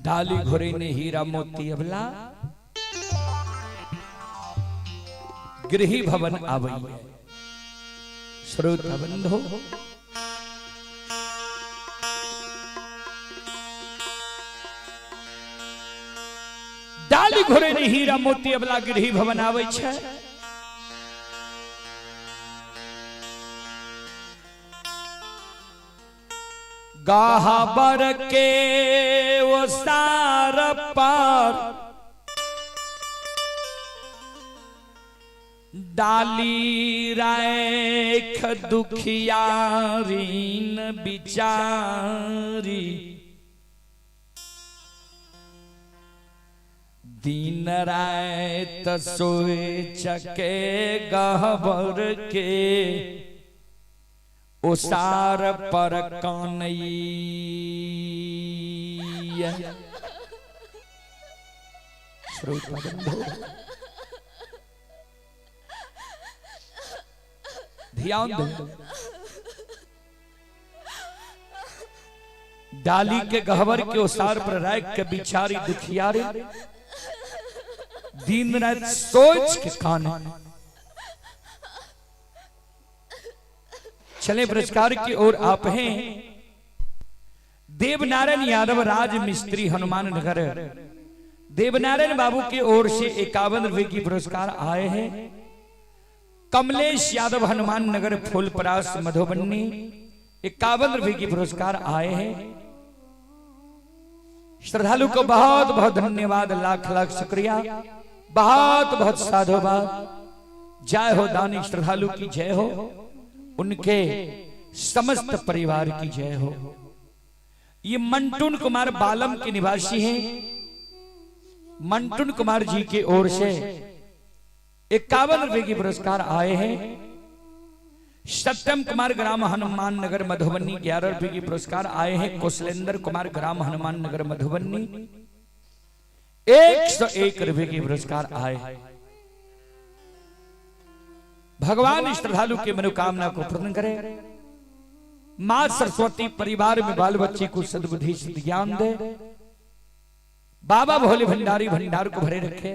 डाली घोरे ने हीरा मोती अबला गृही भवन आवई श्रोत बंधो डाली घोरे ने हीरा मोती अबला गृही भवन आवई छै गाहबर के वो सार पार डाली राख दुखियारीन बिचारी दिन रात सोए चके गहबर के उसार पर कौनई श्रोत बंधो ध्यान दो डाली के गहवर के उसार पर राख के बिचारी दुखियारी दिन रात सोच के कान चले पुरस्कार की ओर आप हैं देवनारायण यादव राज मिस्त्री हनुमान नगर देवनारायण बाबू की ओर से 51 रुपए की पुरस्कार आए हैं कमलेश यादव हनुमान नगर फूलपरास मधुबनी 51 रुपए की पुरस्कार आए हैं श्रद्धालु को बहुत बहुत धन्यवाद लाख लाख शुक्रिया बहुत बहुत साधुवाद जय हो दानी श्रद्धालु की जय हो उनके समस्त परिवार की जय हो। ये मंटून कुमार बालम के निवासी हैं मंटून कुमार जी की ओर से 51 रुपए की पुरस्कार आए हैं सत्यम कुमार ग्राम हनुमान नगर मधुबनी 11 रुपए की पुरस्कार आए हैं कुशलेंद्र कुमार ग्राम हनुमान नगर मधुबनी 101 रुपए की पुरस्कार आए भगवान श्रद्धालु के मनोकामना को पूर्ण करे मां सरस्वती परिवार में बाल बच्चे को सद्बुद्धि ज्ञान दे बाबा भोले भंडारी भंडार को भरे रखे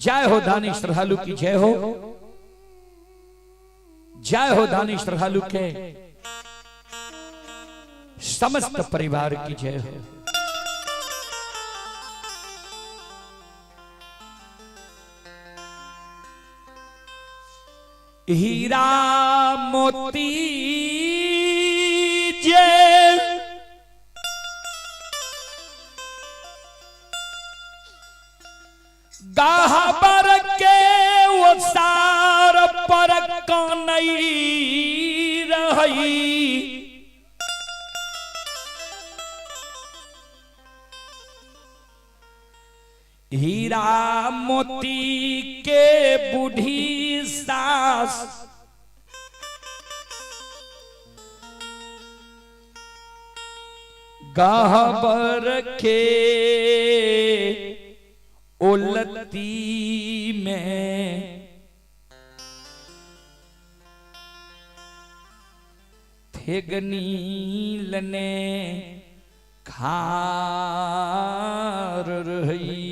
जय हो दानी श्रद्धालु की जय हो जय हो दानी श्रद्धालु के समस्त परिवार की जय हो। हीरा मोती जे गाहबर के वो सार पर कौनई रही हीरा मोती के बूढ़ी सास गहबर के उलती में फेगनील ने खार रही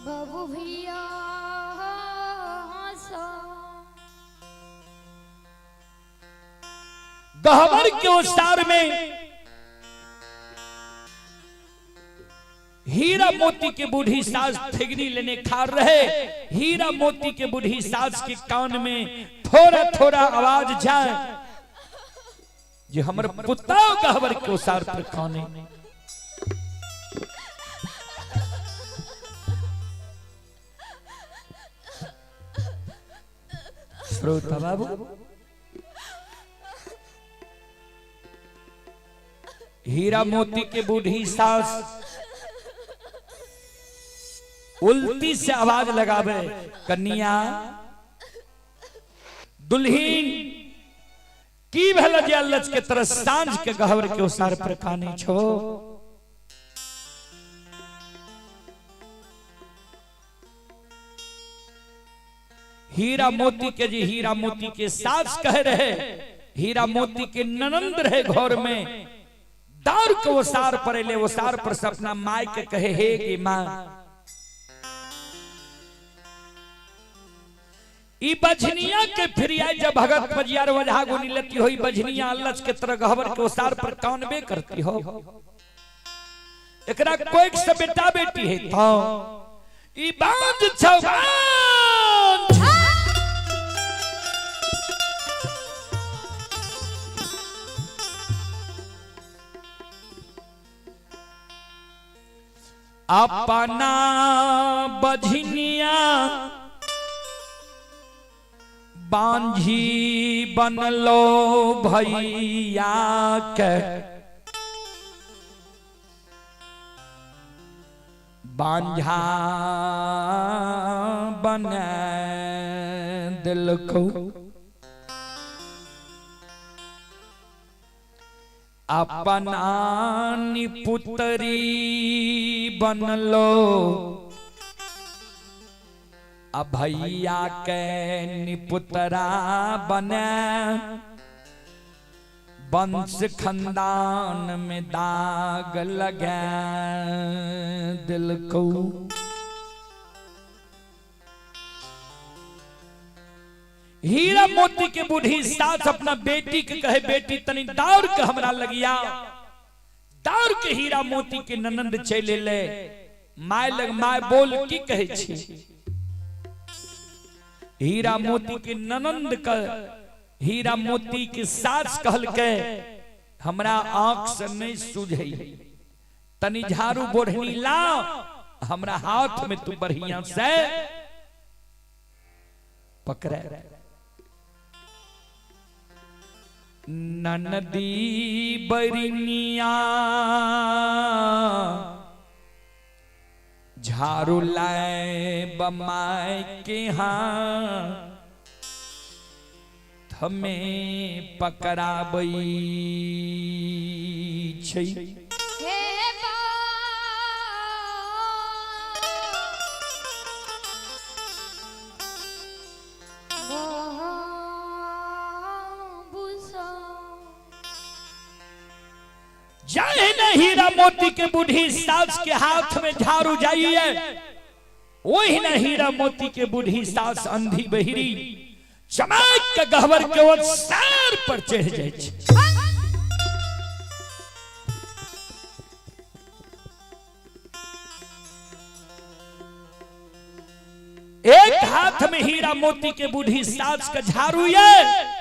बाबू भैया गहबर के ओसार में हीरा मोती के बूढ़ी सास ठेगनी लेने खार रहे। हीरा मोती के बूढ़ी सास के कान में थोड़ा थोड़ा आवाज जाए जे हमर पुता गहबर के ओसार पर काने। श्रोता बाबू हीरा मोती के बूढ़ी सास उल्टी से आवाज लगावे कन्या दुल्हीन की भला जे अल्लच के तरह सांझ के गहवर के ओसार पर काने छो। हीरा मोती के जी हीरा मोती के सास कह रहे। हीरा मोती के ननंद रहे घर में। दार के ओसार पर ले ओसार पर सपना माय के कहे हे कि मां ई बझनिया के फिरिया जब भगत पजियार वजहा गुनी लेती होई बझनिया अल्लच के तरह गहवर के ओसार पर कानबे करती हो। एकरा कोई से बेटा बेटी है तो ई बांध छौ अपना बझनिया बांझी बनलो भैया के बांझा बना दिलको। अपना निपुतरी बनलो अब भैया के निपुतरा बने वंश खंदान में दाग लगे दिल को। हीरा मोती के बूढ़ी सास अपना बेटी के कहे बेटी तनी दौड़ के हमरा लगिया। दौड़ के हीरा मोती के ननंद चले ले माय लग माय बोल की कहे छी। हीरा मोती के ननंद का हीरा मोती के सास कहल के हमरा आंख से नहीं सूझे तनी झाड़ू बोढ़नी ला हमरा हाथ में तू बढ़िया से पकड़े। ननदी बरनिया झाड़ू लाए बमाए के हाँ हमें पकड़ाबई छै। जाए न हीरा मोती के बूढ़ी सास के हाथ में झाड़ू जाइए वही न हीरा मोती के बूढ़ी सास अंधी बहिरी चमक के गहवर के ओर सर पर चढ़ जाए। एक हाथ में हीरा मोती के बूढ़ी सास का झाड़ू है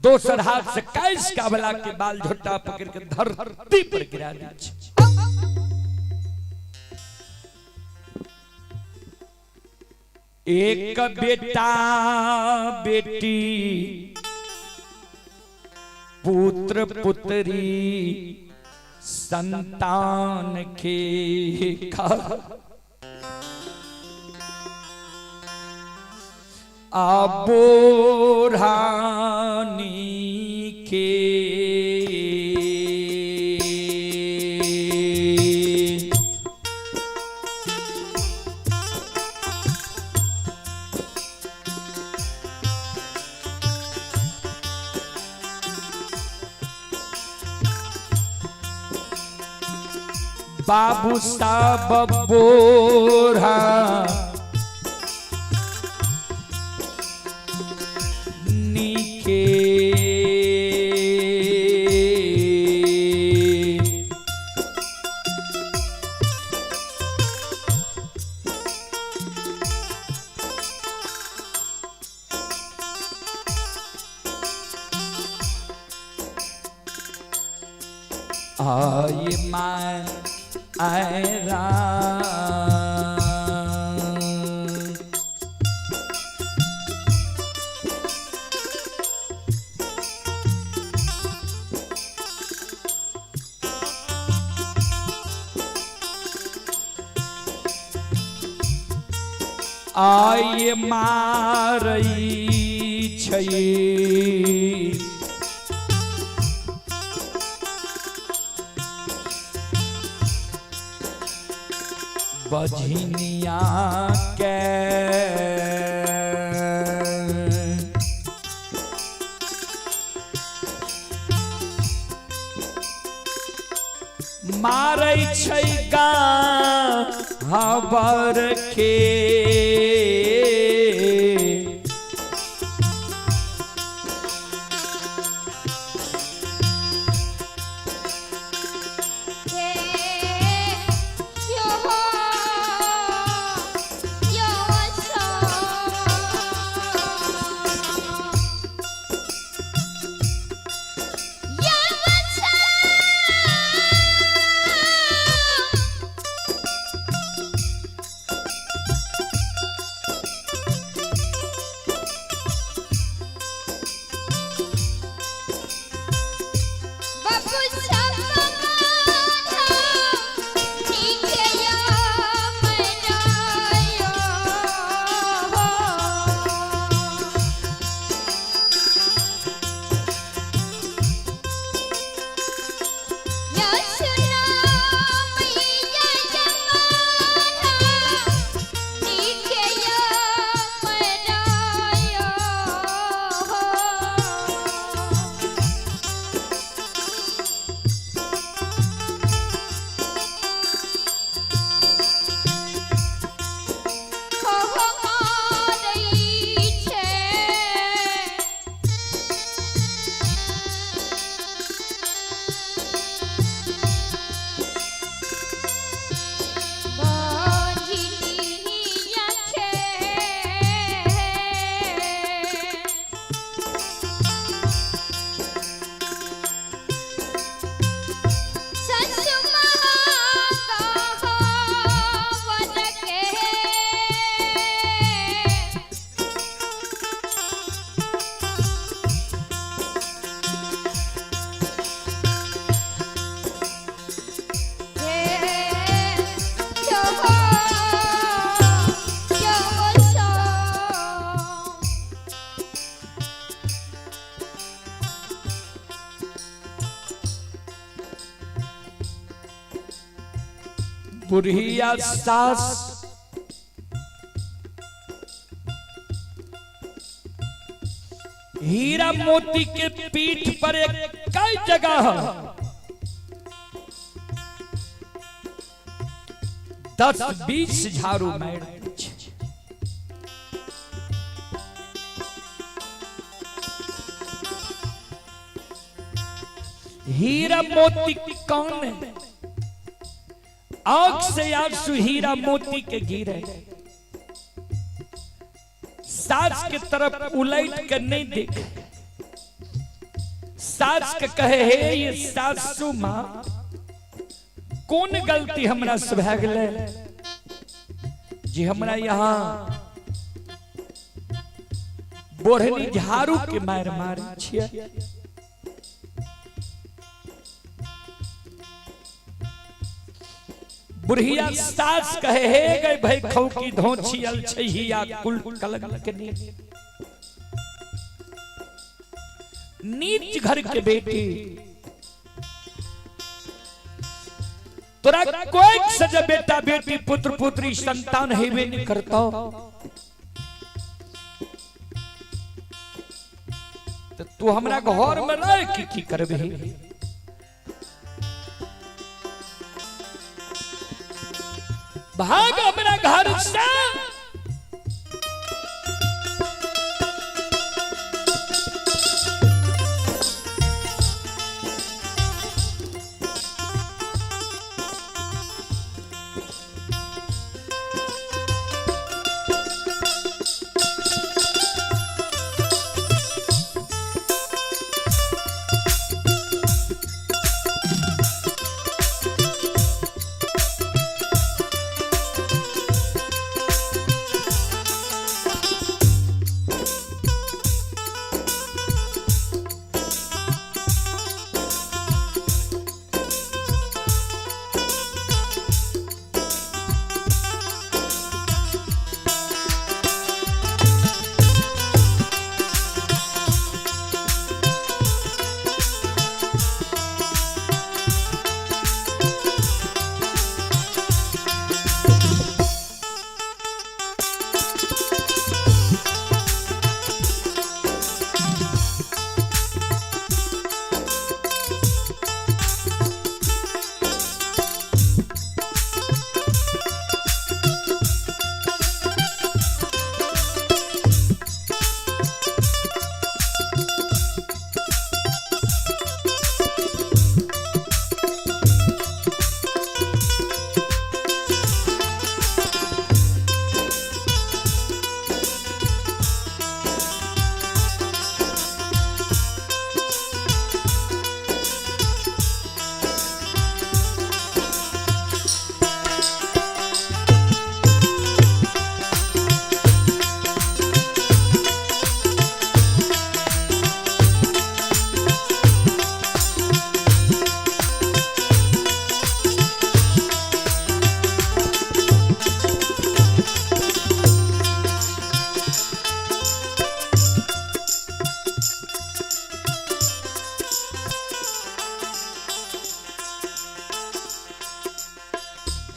दोसर हाथ से कैस काबला के बाल झोटा पकड़ के धरती पर गिरा दी। एक बेटा बेटी पुत्र पुत्री संतान के आबोरानी के बाबू साहब बोरा नीके आये माँ आयरा आये मारई छै बझनिया के मारै छै गाहबर के बुढ़िया सास हीरा मोती के पीठ पर एक कई जगह 10-20 झाड़ू मार हीरा मोती कौन है? आंख से आंसू हीरा मोती के गिरे, सास के तरफ उलट कर नहीं देखे, सास के कहे हे ये सासू माँ कौन गलती हमरा से भै गेलै जी हमरा यहाँ बोढ़नी झाड़ू के मार मार छियै। बुढ़िया सास कहे हे गए भाई खौ की धोछी अल छहिया कुल कलक के नीच घर के बेटी तोरा कोई सजा बेटा बेटी पुत्र पुत्री संतान हेबे नहीं करता तो तू हमरा घर में रह की करबे भाग अपना घर से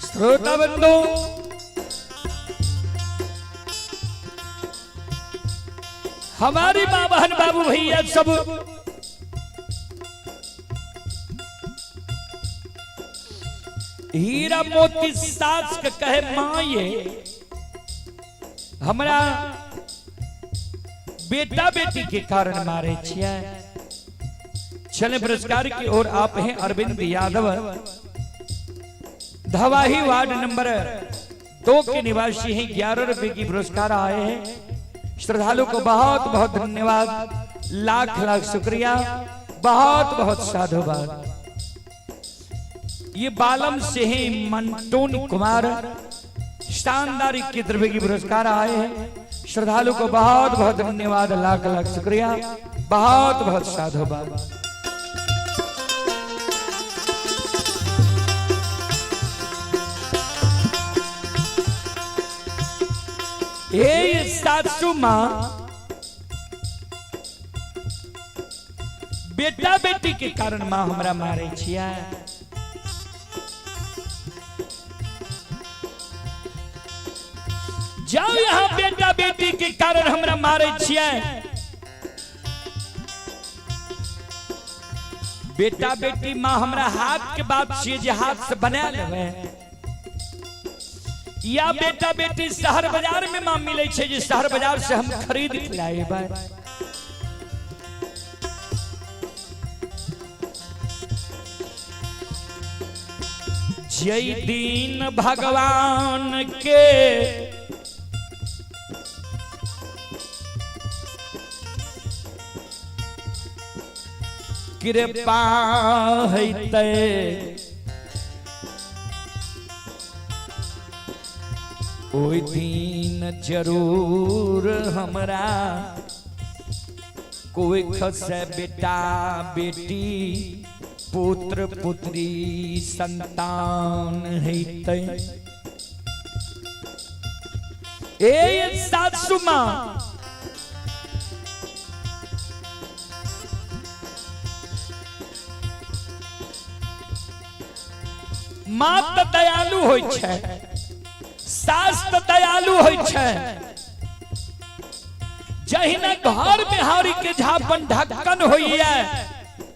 श्रोता बंधु हमारी माँ बहन बाबू भैया सब हीरा मोती सास के कहे माँ ये हमरा बेटा बेटी के कारण मारे छिया। चले पुरस्कार की ओर आप हैं अरविंद यादव, धवाही वार्ड नंबर 2 के निवासी हैं। 11 रुपए की पुरस्कार आए हैं। श्रद्धालु को बहुत बहुत धन्यवाद, लाख लाख शुक्रिया, बहुत बहुत साधुवाद। ये बालम से हैं मंटोन कुमार, शानदार 21 रुपए की पुरस्कार आए हैं। श्रद्धालु को बहुत बहुत धन्यवाद, लाख लाख शुक्रिया, बहुत बहुत साधुवाद। ये सासू माँ बेटा बेटी के कारण माँ हमरा मारे छिया। जाओ यहाँ बेटा बेटी के कारण हमरा मारे छिया। बेटा बेटी माँ हमरा हाथ के बात छिए जे हाथ से बना लेवे, या बेटा बेटी शहर बाजार में मां मिले छे जे शहर बाजार से हम खरीद के लाए बा। जय दीन भगवान के कृपा है ओई दिन जरूर हमरा कोई खसे बेटा बेटी पुत्र पुत्री संतान है। सासू माँ माँ तो दयालु होइ छै, सास तो दयालु होइ छै। जहिना घर में हारी के झापन ढक्कन होइए,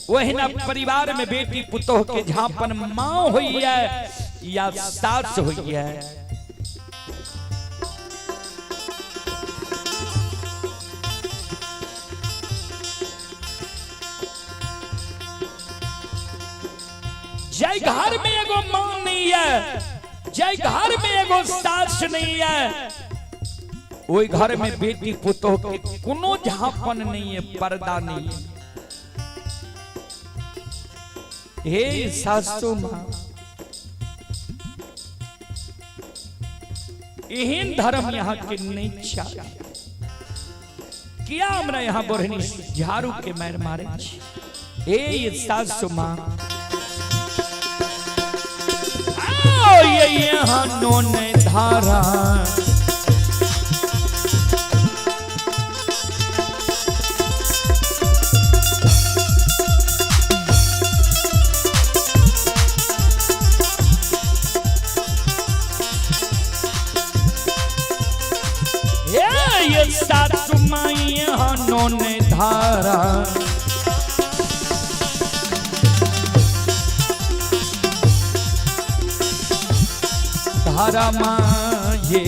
वहिना परिवार में बेटी पुतोह के झापन माँ होइए या सास होइए। जय घर में एगो मां नहीं है, जय घर में एगो सास नहीं है, ओई घर में बेटी पुतोह के कोनो झापन नहीं है, पर्दा नहीं है। हे सासू मां, एहन धर्म यहाँ के नहीं चाहिए। किया हमरा यहाँ बोरहनी झाड़ू के मार मारे छी। हे सासू मां, ये यहाँ नोन धारा, ये सासु माँ यहाँ नोन धारा, धारा माँ ये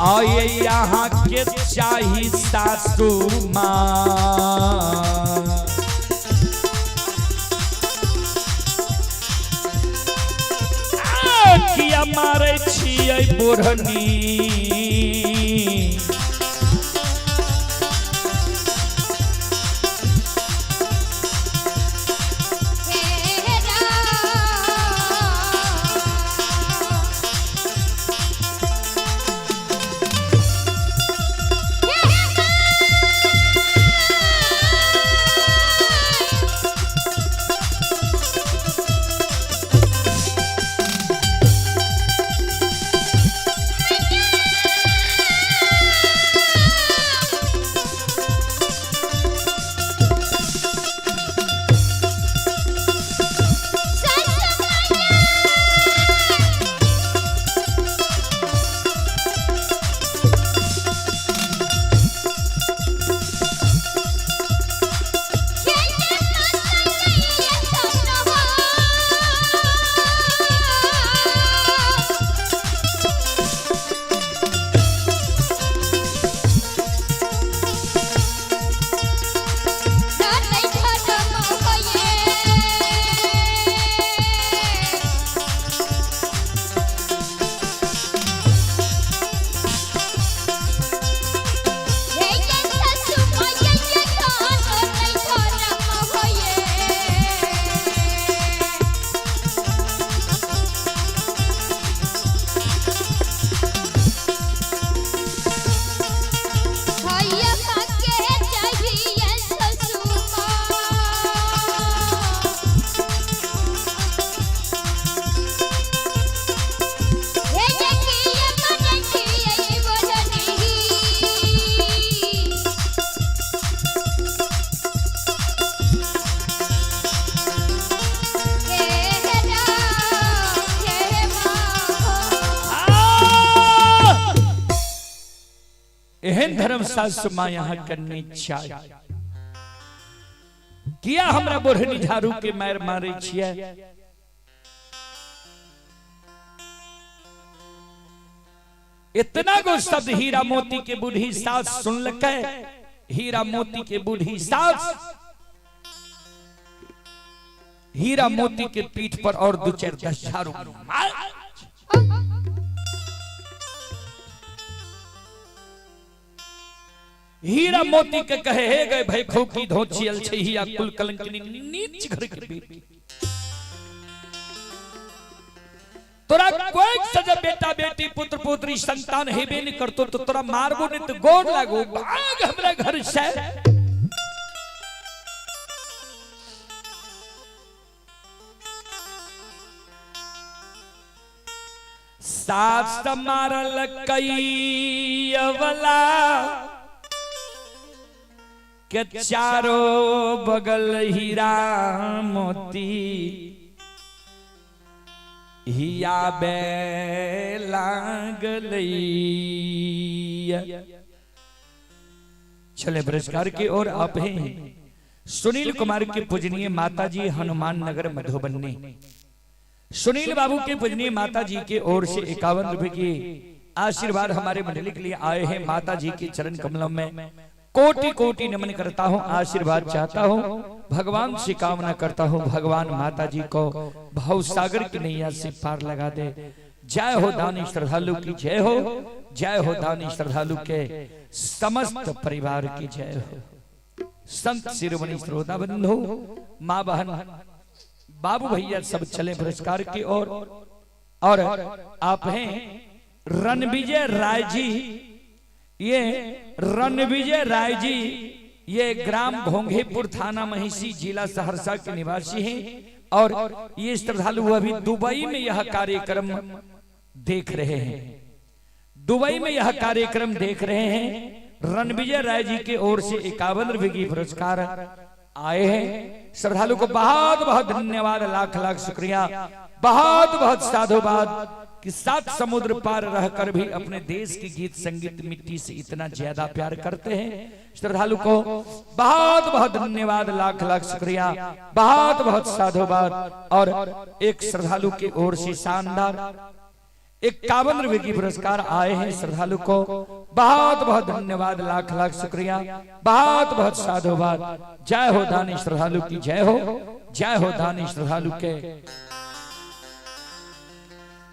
आए यहाँ के चाही सासू माँ, किया मारे छियै बोरहनी। एहन धर्म सासु माँ यहाँ करनी चाहिए। किया हमरा बोरहनी झाड़ू के मार मारे छियै। इतना गो शब्द हीरा मोती के बूढ़ी सास सुनलकै। हीरा मोती के बूढ़ी सास हीरा मोती के पीठ पर और दो चार 10 झाड़ू मार। हीरा मोती के कहे हे गए भाई खोकी धोचियल छहिया कुल कलंकिनी नीच घर के बेटी। तोरा कोई सजा बेटा बेटी पुत्र पुत्री संतान हेबे नहीं करतो तो तोरा मारबो नहीं तो गोड़ लागो भाग हमरा घर से। सास मारल कई अवला के चारों बगल हीरा मोती हिया बे लागलई। चले पुरस्कार की ओर आप हैं सुनील कुमार के पूजनीय माताजी हनुमान नगर मधुबनी। सुनील बाबू के पूजनीय माताजी के ओर से 51 रुपए की आशीर्वाद हमारे मंडली के लिए आए हैं। माताजी के चरण कमलों में कोटि कोटि नमन करता हूँ, आशीर्वाद चाहता हूँ, भगवान से कामना करता हूँ भगवान माता जी को भव सागर की नैया से पार लगा दे। जय हो दानी श्रद्धालु की जय हो, जय हो दानी श्रद्धालु के समस्त परिवार की जय हो। संत शिरोमणि श्रोता बंधु माँ बहन बाबू भैया सब चले पुरस्कार की ओर। और आप हैं रणविजय राय जी। ये रणविजय राय जी ये ग्राम घोंघेपुर थाना महिषी जिला सहरसा के निवासी हैं और ये श्रद्धालु अभी दुबई में यह कार्यक्रम देख रहे हैं। दुबई में यह कार्यक्रम देख रहे हैं। रणविजय राय जी के ओर से 51 रुपए की पुरस्कार आए हैं। श्रद्धालु को बहुत बहुत धन्यवाद, लाख लाख शुक्रिया, बहुत बहुत साधुवाद कि 7 समुद्र पार रहकर भी अपने देश की गीत संगीत मिट्टी से इतना ज्यादा प्यार करते हैं। श्रद्धालु को बहुत बहुत धन्यवाद, लाख लाख शुक्रिया, बहुत बहुत साधुवाद। और एक श्रद्धालु की ओर से शानदार 51 रुपए की पुरस्कार आए हैं। श्रद्धालु को बहुत बहुत धन्यवाद, लाख लाख शुक्रिया, बहुत बहुत साधुवाद। जय हो दानी श्रद्धालु की जय हो, जय हो दानी श्रद्धालु के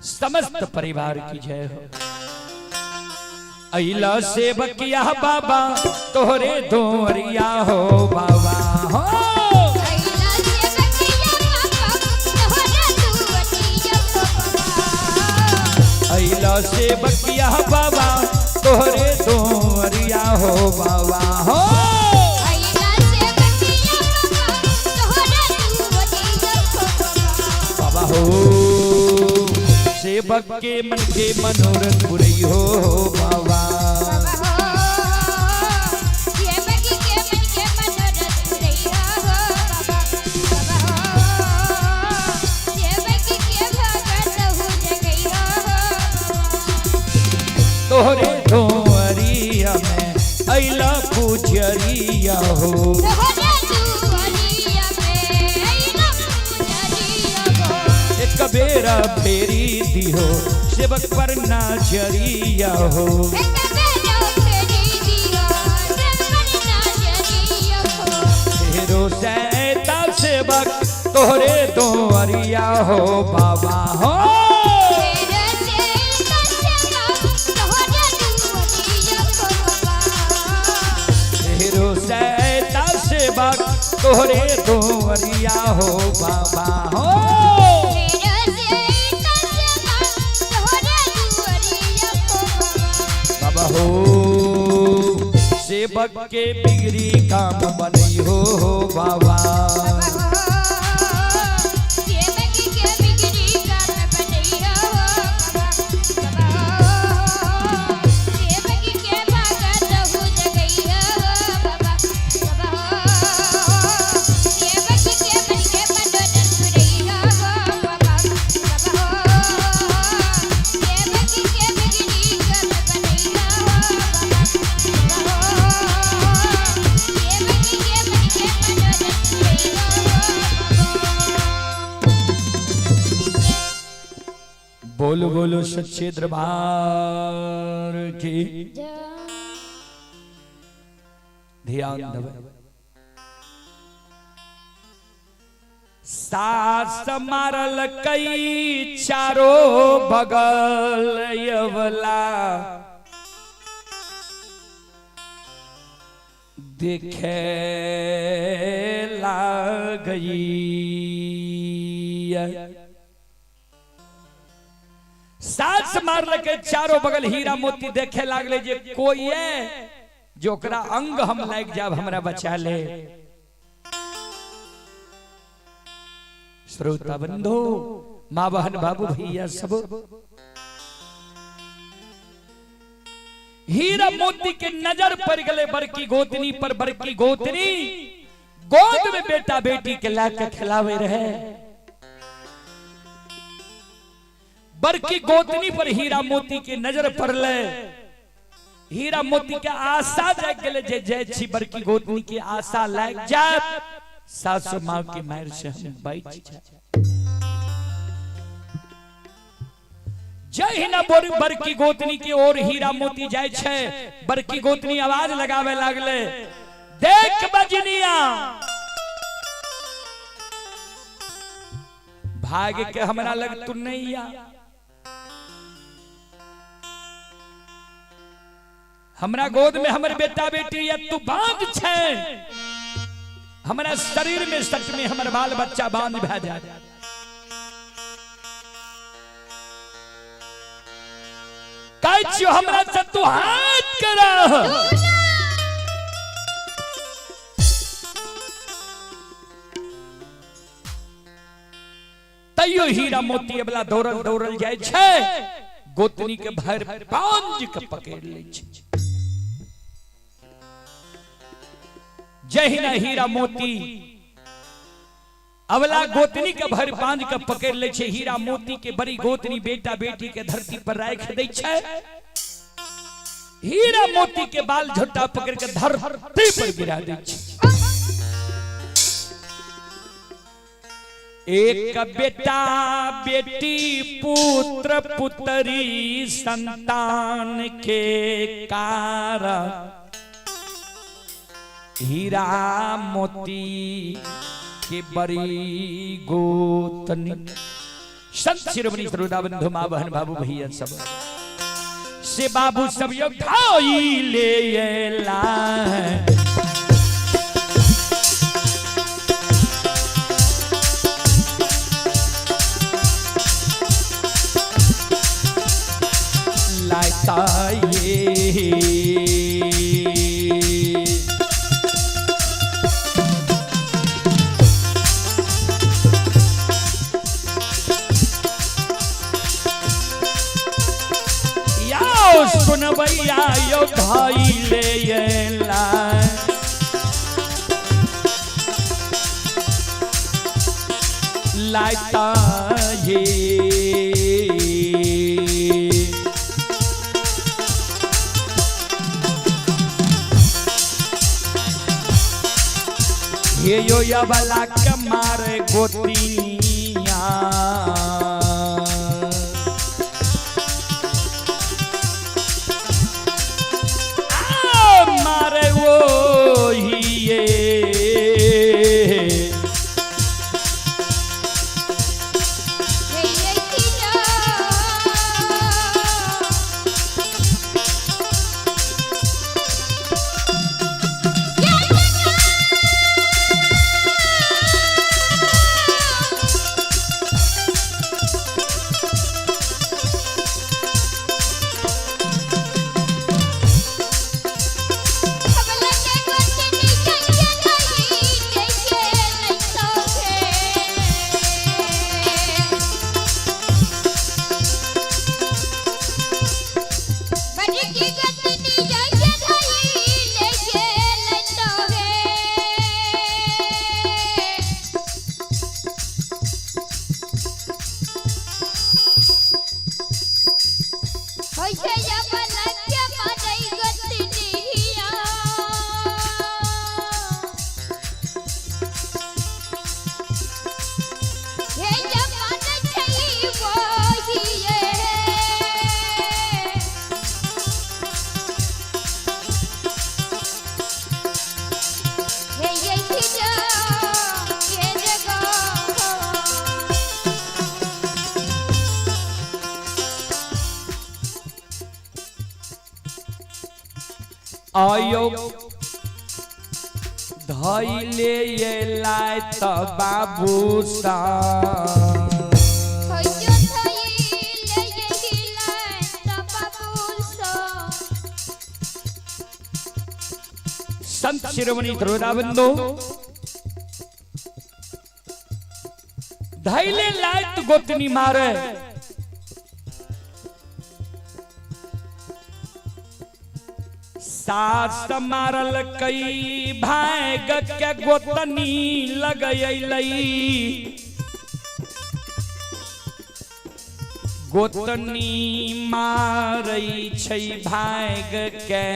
समस्त परिवार की जय हो। अइला सेवकिया बाबा तोहरे दोरिया हो बाबा हो। अइला सेवकिया बाबा तोहरे दोरिया हो बाबा हो। बाबा हो सेवक के मन के मनोरथ पूरी हो बाबा। तोहरे दोरिया में अइला पूजरिया हो। एक बेरा फेरी दिहो सेवक पर नजरिया हो। फेरो सैता सेवक तोहरे दोरिया हो बाबा हो। फेरो सैता सेवक तोहरे दोरिया हो बाबा हो। हो सेवक के बिगड़ी काम बनी हो बाबा। सेवक के बिगड़ी काम बनी हो बाबा। सेवक के भगत हो जगैया हो बाबा। सेवक के मन के मनोरथ पुरैया हो बाबा। सेवक के बिगड़ी काम बोलो बोलो सच्चे दरबार की ध्यान दबे। सास मारल कई चारों बगल यवला देखे लागई। सास मारल के चारों बगल हीरा मोती देखे लागले जे कोई है जोकरा अंग हम लाग जाब हमरा बचा ले। श्रोता बंधु माँ बहन बाबू भैया सब हीरा मोती के नजर पड़ गले बड़की गोतनी पर। बड़की गोतनी गोद में बेटा बेटी के लाके खिलावे रहे। बड़की गोतनी पर हीरा मोती के नजर पड़ले। हीरा मोती के आशा जाग गले जे जय छी बड़की गोतनी की आशा लाग जाए सासु माँ की मार से हम बैठ जाए। जय ना बड़की गोतनी की ओर हीरा मोती जाय छे। बड़की गोतनी आवाज लगावे लागले, देख बजनिया भाग के हमरा लग तू नहीं आ। हमरा गोद में हमर बेटा बेटी या तू बांध छे। हमरा शरीर में सच में हमर बाल बच्चा बांध भा जाए। काचियो हमरा से तू हाथ करा। तैयो हीरा मोती अबला दौड़ल दौड़ल जाय छे। गोतनी के भर बांध के पकड़ ले छे। जय ना हीरा मोती अवला गोतनी के भर बांध के पकड़ ले छे। हीरा मोती के बड़ी गोतनी बेटा बेटी के धरती पर राख दे छे। हीरा मोती के बाल झोटा पकड़ के धरती पर गिरा दे छे। एक बेटा बेटी पुत्र पुत्री संतान के कारण हीरा मोती के बड़ी गोतनी। संत शिरोमणि सरोदाबंधु मां बहन बाबू भैया सब से बाबू सब यो ढाई ले ला। लाता ये सुनवैया यो भाई ले ला। लाता ये यो या वाला कमार गोतिया। आयो धैले ये लाय त बाबू सा। संत शिरोमणि सरोदाबंधु धैले लाय त गोतनी मारे। सास मारल कई भाग के गोतनी लगैलई गोतनी मारै छै भाग के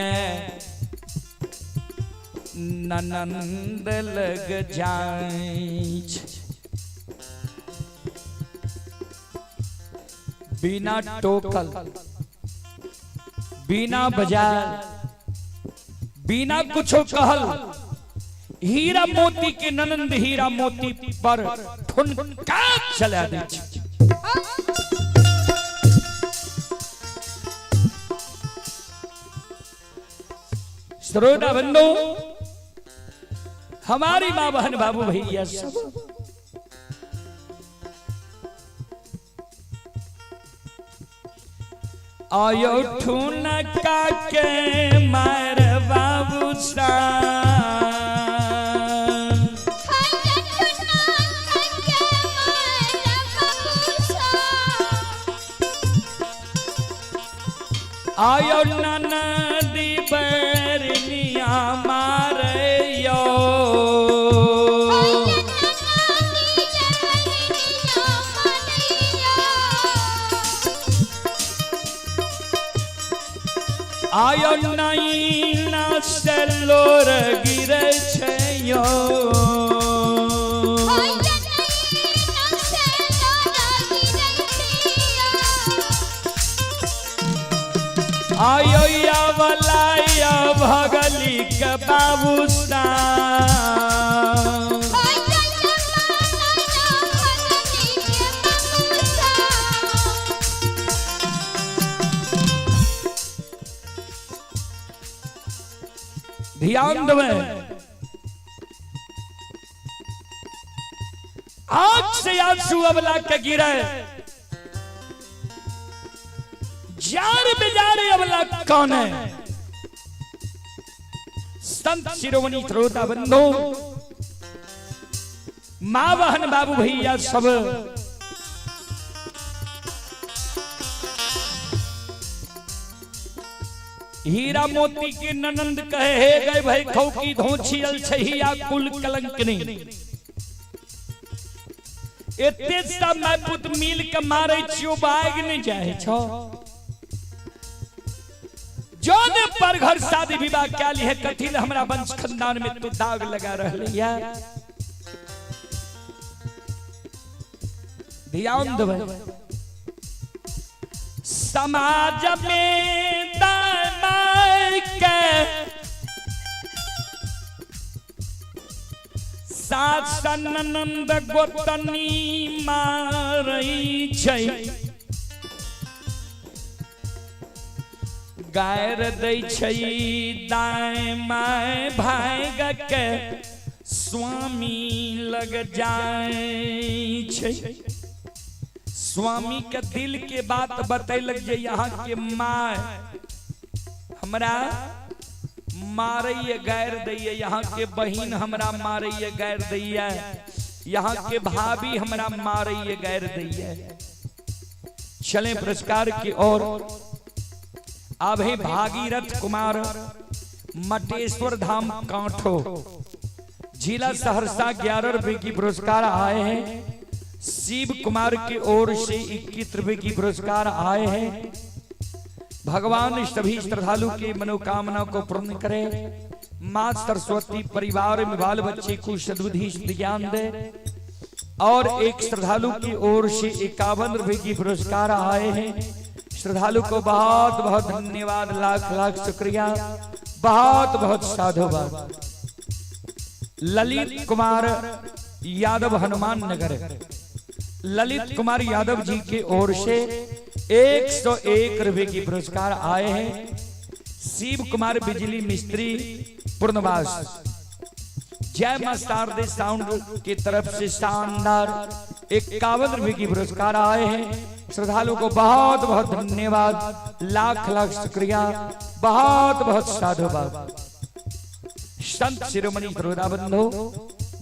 ननंद लग जाय छै बिना टोकल बिना बजाय बिना कुछो कहल हीरा मोती के ननंद हीरा मोती पर ठुनका चला दै छै श्रोता बंधु हमारी मां बहन बाबू भैया सब आयो ठुनका के मार बाबू सा आयो ननदी बरनिया मारे यो आयो नैना से लोर गिरे छै यो आयो या वलाया भगली के बाबूसा ध्यान देवे आँख से आंसू अबला के गिरे जार बेजारे अबला कौन है संत शिरोमणि श्रोता बंधु मां बहन बाबू भैया सब हीरा मोती के ननंद कहे हे गए भाई खौकी धोछियल छहिया कुल कलंकनी एते सब मैं पुत मिल के मारे छियो बाग नहीं जाए छो जोने पर घर शादी विवाह क्या ली है कथी हमरा वंश खानदान में तो दाग लगा रहलिया ध्यान देवे समाज में दामाई के सास ननंद गोतनी मारै छै गायर दै छै दाय माय भाग के स्वामी लग जाय छै स्वामी के दिल के बात बतैलक जे यहाँ के माय हमरा मारैये गैर दैये यहाँ के बहिन हमरा मारैये गैर दैये यहाँ के भाभी हमरा मारैये गैर दैये चले पुरस्कार की ओर अभे भागीरथ कुमार मटेश्वर धाम कांठो जिला सहरसा 11 रुपए की पुरस्कार आए हैं शिव कुमार की ओर से 21 रुपए की पुरस्कार आए हैं भगवान सभी श्रद्धालु के मनोकामना को पूर्ण करे मां सरस्वती परिवार में बाल बच्चे को सद्बुद्धि ज्ञान दे और एक श्रद्धालु की ओर से 51 रुपए की पुरस्कार आए हैं श्रद्धालु को बहुत बहुत धन्यवाद लाख लाख शुक्रिया बहुत बहुत साधुवाद ललित कुमार यादव हनुमान नगर ललित कुमार यादव जी की ओर से 101 रुपए की पुरस्कार आए हैं शिव कुमार बिजली मिस्त्री पूर्णवास जय मां शारदे साउंड की तरफ से शानदार 51 रुपए की पुरस्कार आए हैं श्रद्धालु को बहुत बहुत धन्यवाद लाख लाख शुक्रिया बहुत बहुत साधुवाद संत शिरोमणि श्रोता बंधु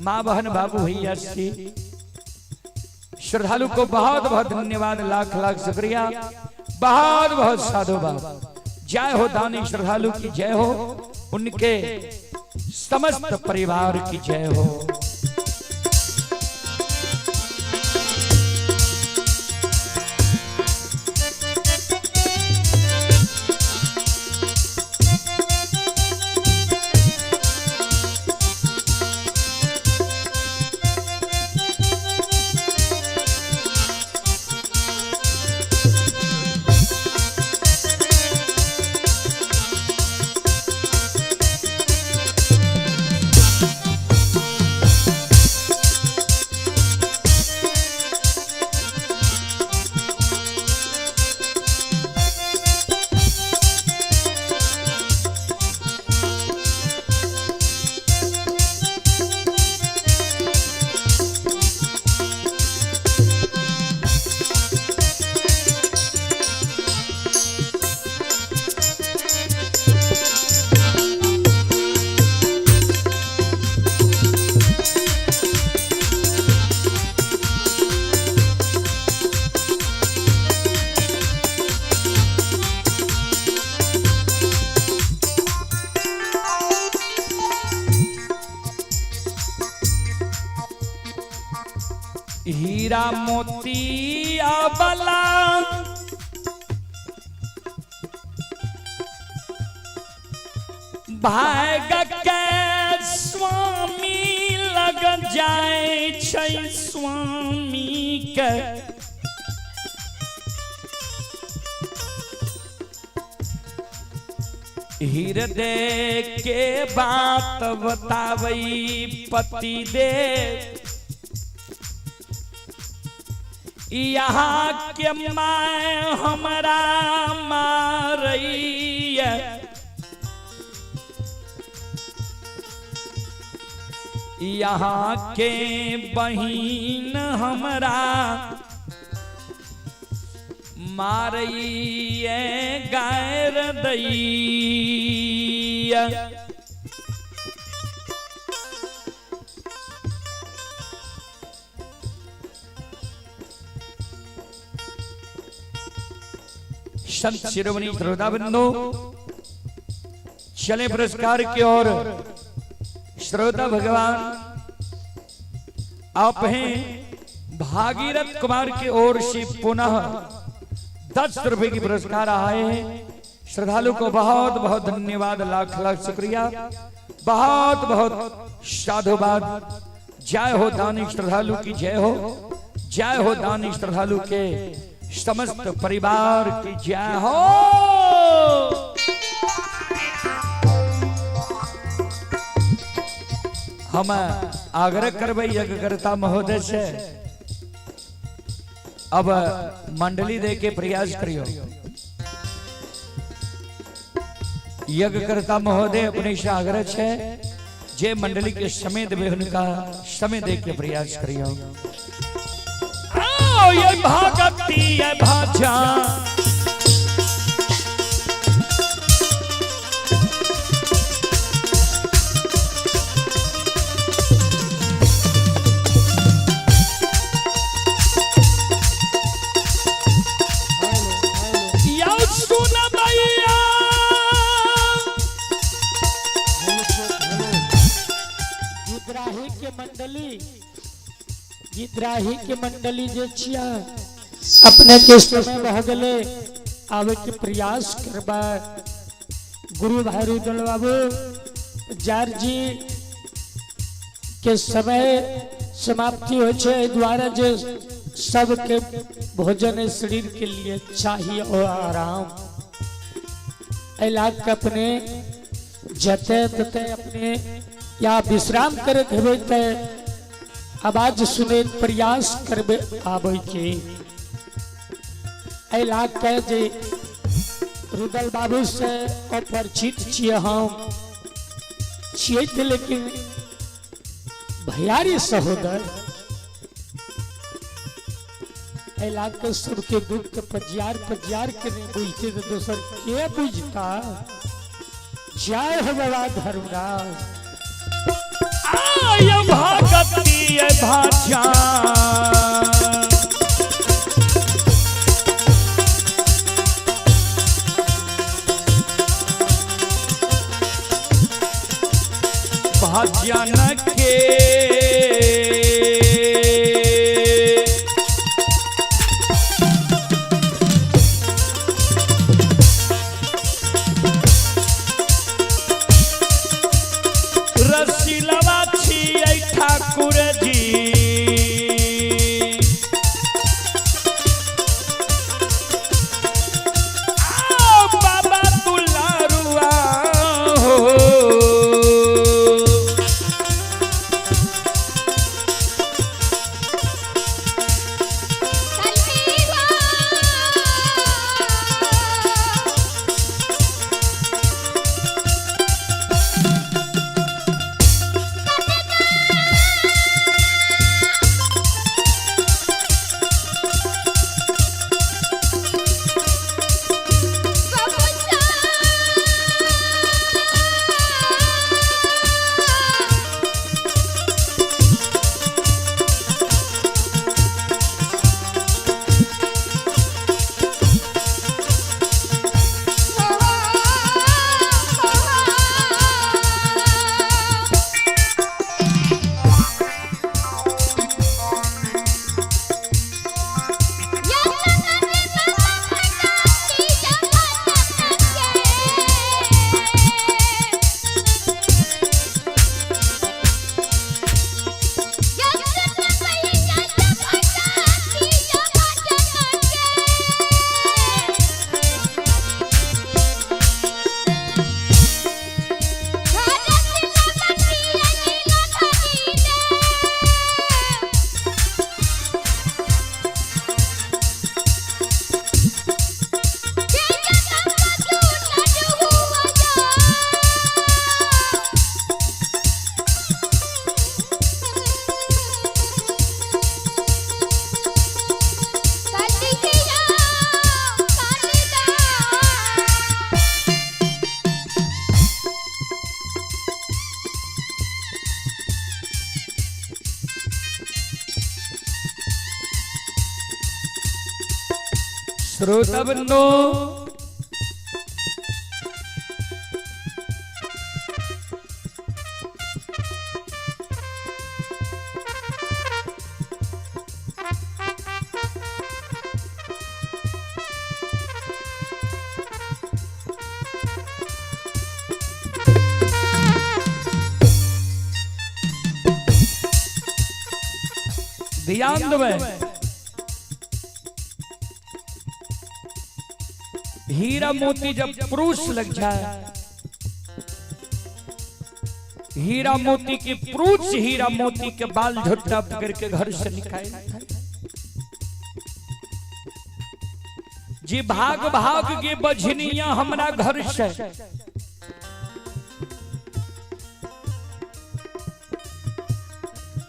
मां बहन बाबू भैया जी श्रद्धालु को बहुत बहुत धन्यवाद लाख लाख शुक्रिया बहुत बहुत साधुवाद जय हो दानी श्रद्धालु की जय हो, उनके समस्त परिवार की जय हो। हीरा मोती आबला भाग के स्वामी लग जाए छै स्वामी के। हृदय के बात बतावई पति दे, यहाँ के माय हमारा मारई, यहाँ के बहिन हमारा मारई गैर दैया। संत शिरोमणि श्रोताबिंदु चले पुरस्कार की ओर। श्रोता भगवान आप हैं भागीरथ कुमार की ओर से पुनः 10 रुपए की पुरस्कार आए हैं। श्रद्धालु को बहुत बहुत धन्यवाद, लाख लाख शुक्रिया, बहुत बहुत साधुवाद। जय हो दानी श्रद्धालु की जय हो, जय हो दानी श्रद्धालु के समस्त परिवार की जय हो। हम आग्रह करबे यज्ञकर्ता महोदय से अब मंडली दे के प्रयास करियो। यज्ञकर्ता महोदय अपने से आग्रह है जे मंडली के समय देवे उनका समय दे के प्रयास करियो। ये भागती है भाजा गिद्राही के मंडली जे छिया अपने के समय रह गले आवे के प्रयास करबा। गुरु भाई रुदल बाबू जार जी के समय समाप्ति हो छे द्वारा जे सबके भोजन शरीर के लिए चाहिए और आराम इलाक अपने जते तते अपने या विश्राम करे हेबे ते आवाज सुने प्रयास करबे आबे के। इलाका जे रुदल बाबू से अपरिचित छिए हम छिए थे, लेकिन भैयारी सहोदर इलाका सबके दुख के पजियार के नहीं बुझते तो दोसर के बुझता। जय हो बाबा धर्मराज। आय भागती है भाजा भजन के रसीलवा छियै ठाकुर जी बाबा दुलारुआ हो श्रोताबंधो ध्यान देवे हीरा मोती जब पुरुष लग जाए, हीरा मोती के पुरुष हीरा मोती के बाल झुट्टा पकड़ के घर से निकाले जी भाग भाग के बझनिया हमरा घर से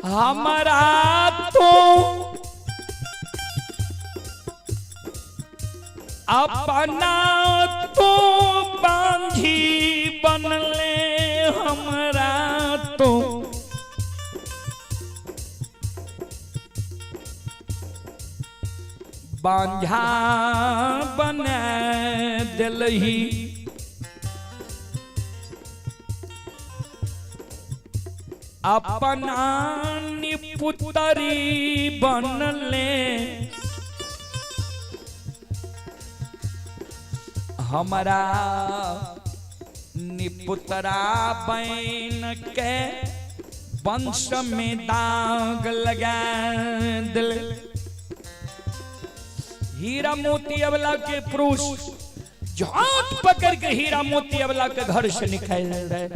हमारा तो अपना तो बांझी बनले हमरा तो बांझा बना दिलही अपना निपुतरी बनले हमारा निपुतरा बन के वंश में दाग लगा दिल। हीरा मोती अवला के पुरुष झोंट पकड़ के हीरा मोती अवला के घर से निकाल रहे।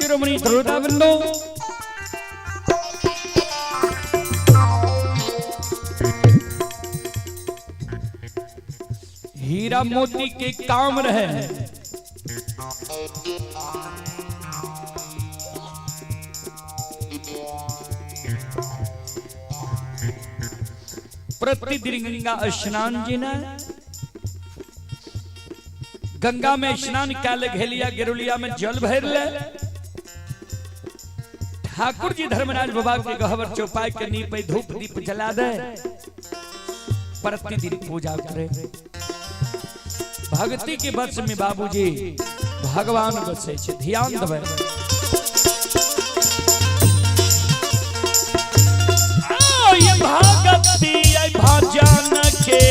शिरोमणि श्रोतावृंदो, हीरा मोती के काम रहे हैं, प्रतिदिन गंगा स्नान जीना, गंगा में स्नान काले घेलिया गिरुलिया में जल भर ले, ठाकुर जी धर्मराज बाबा के गहवर चौपाई के नींव पे धूप दीप जला दे, प्रतिदिन पूजा करे। भक्ति के बस में बाबूजी भगवान बसे छे, ध्यान देवे। ये भक्ति ये भजन के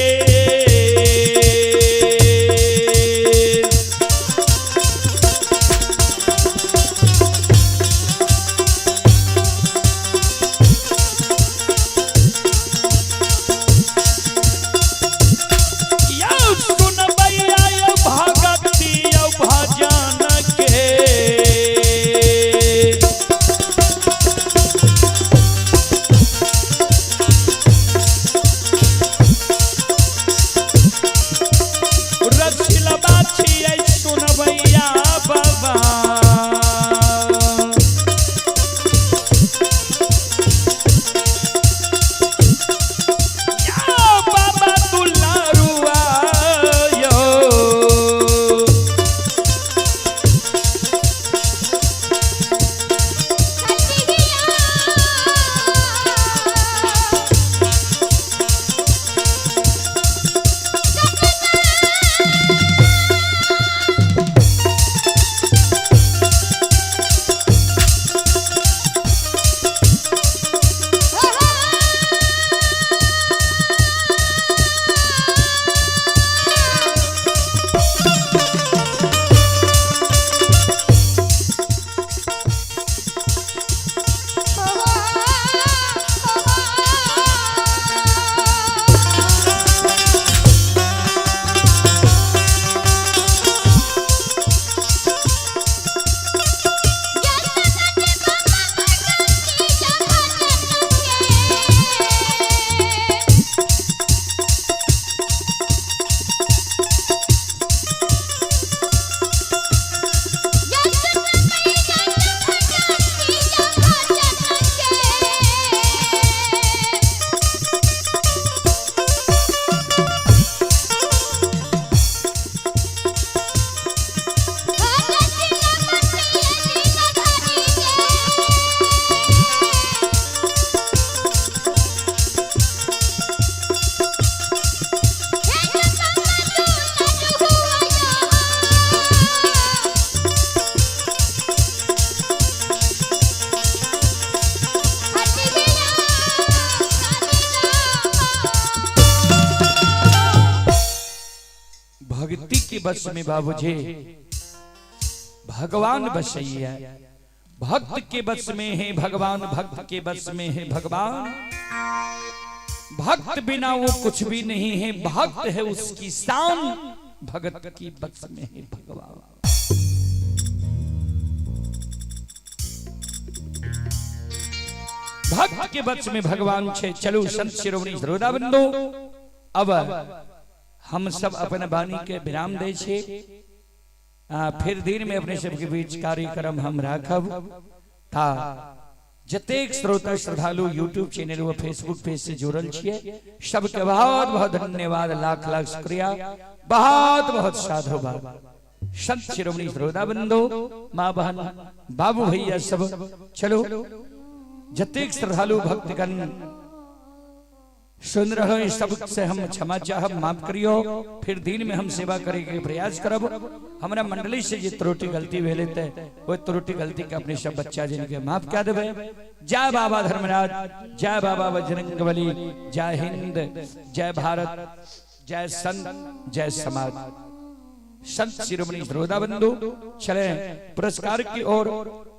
बस में बाबूजी भगवान बसैया, भक्त के बस में है भगवान, भक्त के बस में है भगवान। भक्त बिना वो कुछ भी नहीं है, भक्त है उसकी शान, भगत की बस में है भगवान। भक्त के बस में भगवान छे। चलो संत शिरोमणि श्रोताबंधो, अब हम सब अपने वाणी के विराम दे छे। फिर दिन में अपने सबके बीच कार्यक्रम हम राखब। था जतेक श्रोता श्रद्धालु यूट्यूब चैनल व फेसबुक पेज से जुड़ल छिए, सबके बहुत बहुत धन्यवाद, लाख लाख शुक्रिया, बहुत बहुत साधुवाद। संत शिरोमणि श्रोताबंधो, माँ बहन बाबू भैया सब, चलो जतेक श्रद्धालु भक्तगण सुन रहे सब से हम क्षमा चाहब, माफ करियो। फिर दिन में हम सेवा करे के प्रयास करब। हमारा मंडली से जो त्रुटि गलती भेले वो त्रुटि गलती के अपने सब बच्चा जिनके माफ क्या देवे। जय बाबा धर्मराज, जय बाबा बजरंगबली, जय हिंद, जय भारत, जय संत, जय समाज। संत शिरोमणि श्रोताबंधु, चले पुरस्कार की ओर।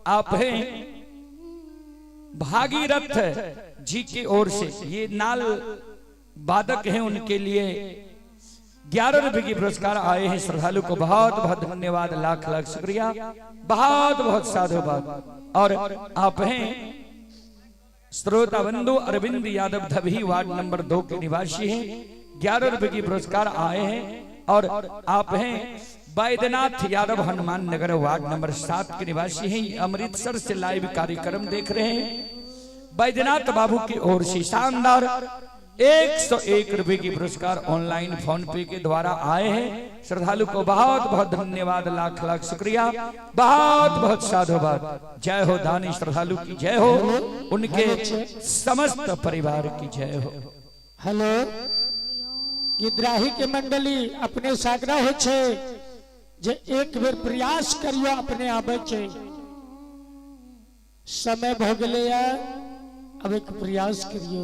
आप हैं भागीरथ जी की ओर से, ये नाल वादक हैं, उनके लिए 11 रुपए की पुरस्कार आए हैं श्रद्धालु को बहुत बहुत धन्यवाद, लाख लाख शुक्रिया, बहुत बहुत साधुवाद। और आप हैं श्रोता बंधु अरविंद यादव धभी वार्ड नंबर 2 के निवासी हैं, 11 रुपए की पुरस्कार आए हैं। और आप हैं बैद्यनाथ यादव हनुमान नगर वार्ड नंबर 7 के निवासी हैं, अमृतसर से लाइव कार्यक्रम देख रहे हैं। बैद्यनाथ बाबू की ओर से शानदार 101 रुपए की पुरस्कार ऑनलाइन फोन पे के द्वारा आए हैं। श्रद्धालु को बहुत बहुत धन्यवाद, लाख लाख शुक्रिया, बहुत बहुत साधुवाद। जय हो दानी श्रद्धालु की जय हो, उनके समस्त परिवार की जय हो। हेलो गिद्राही के मंडली अपने सागरा हो छे जे एक बेर प्रयास करियो अपने आबे छे, समय भ गेले, अब एक प्रयास करियो।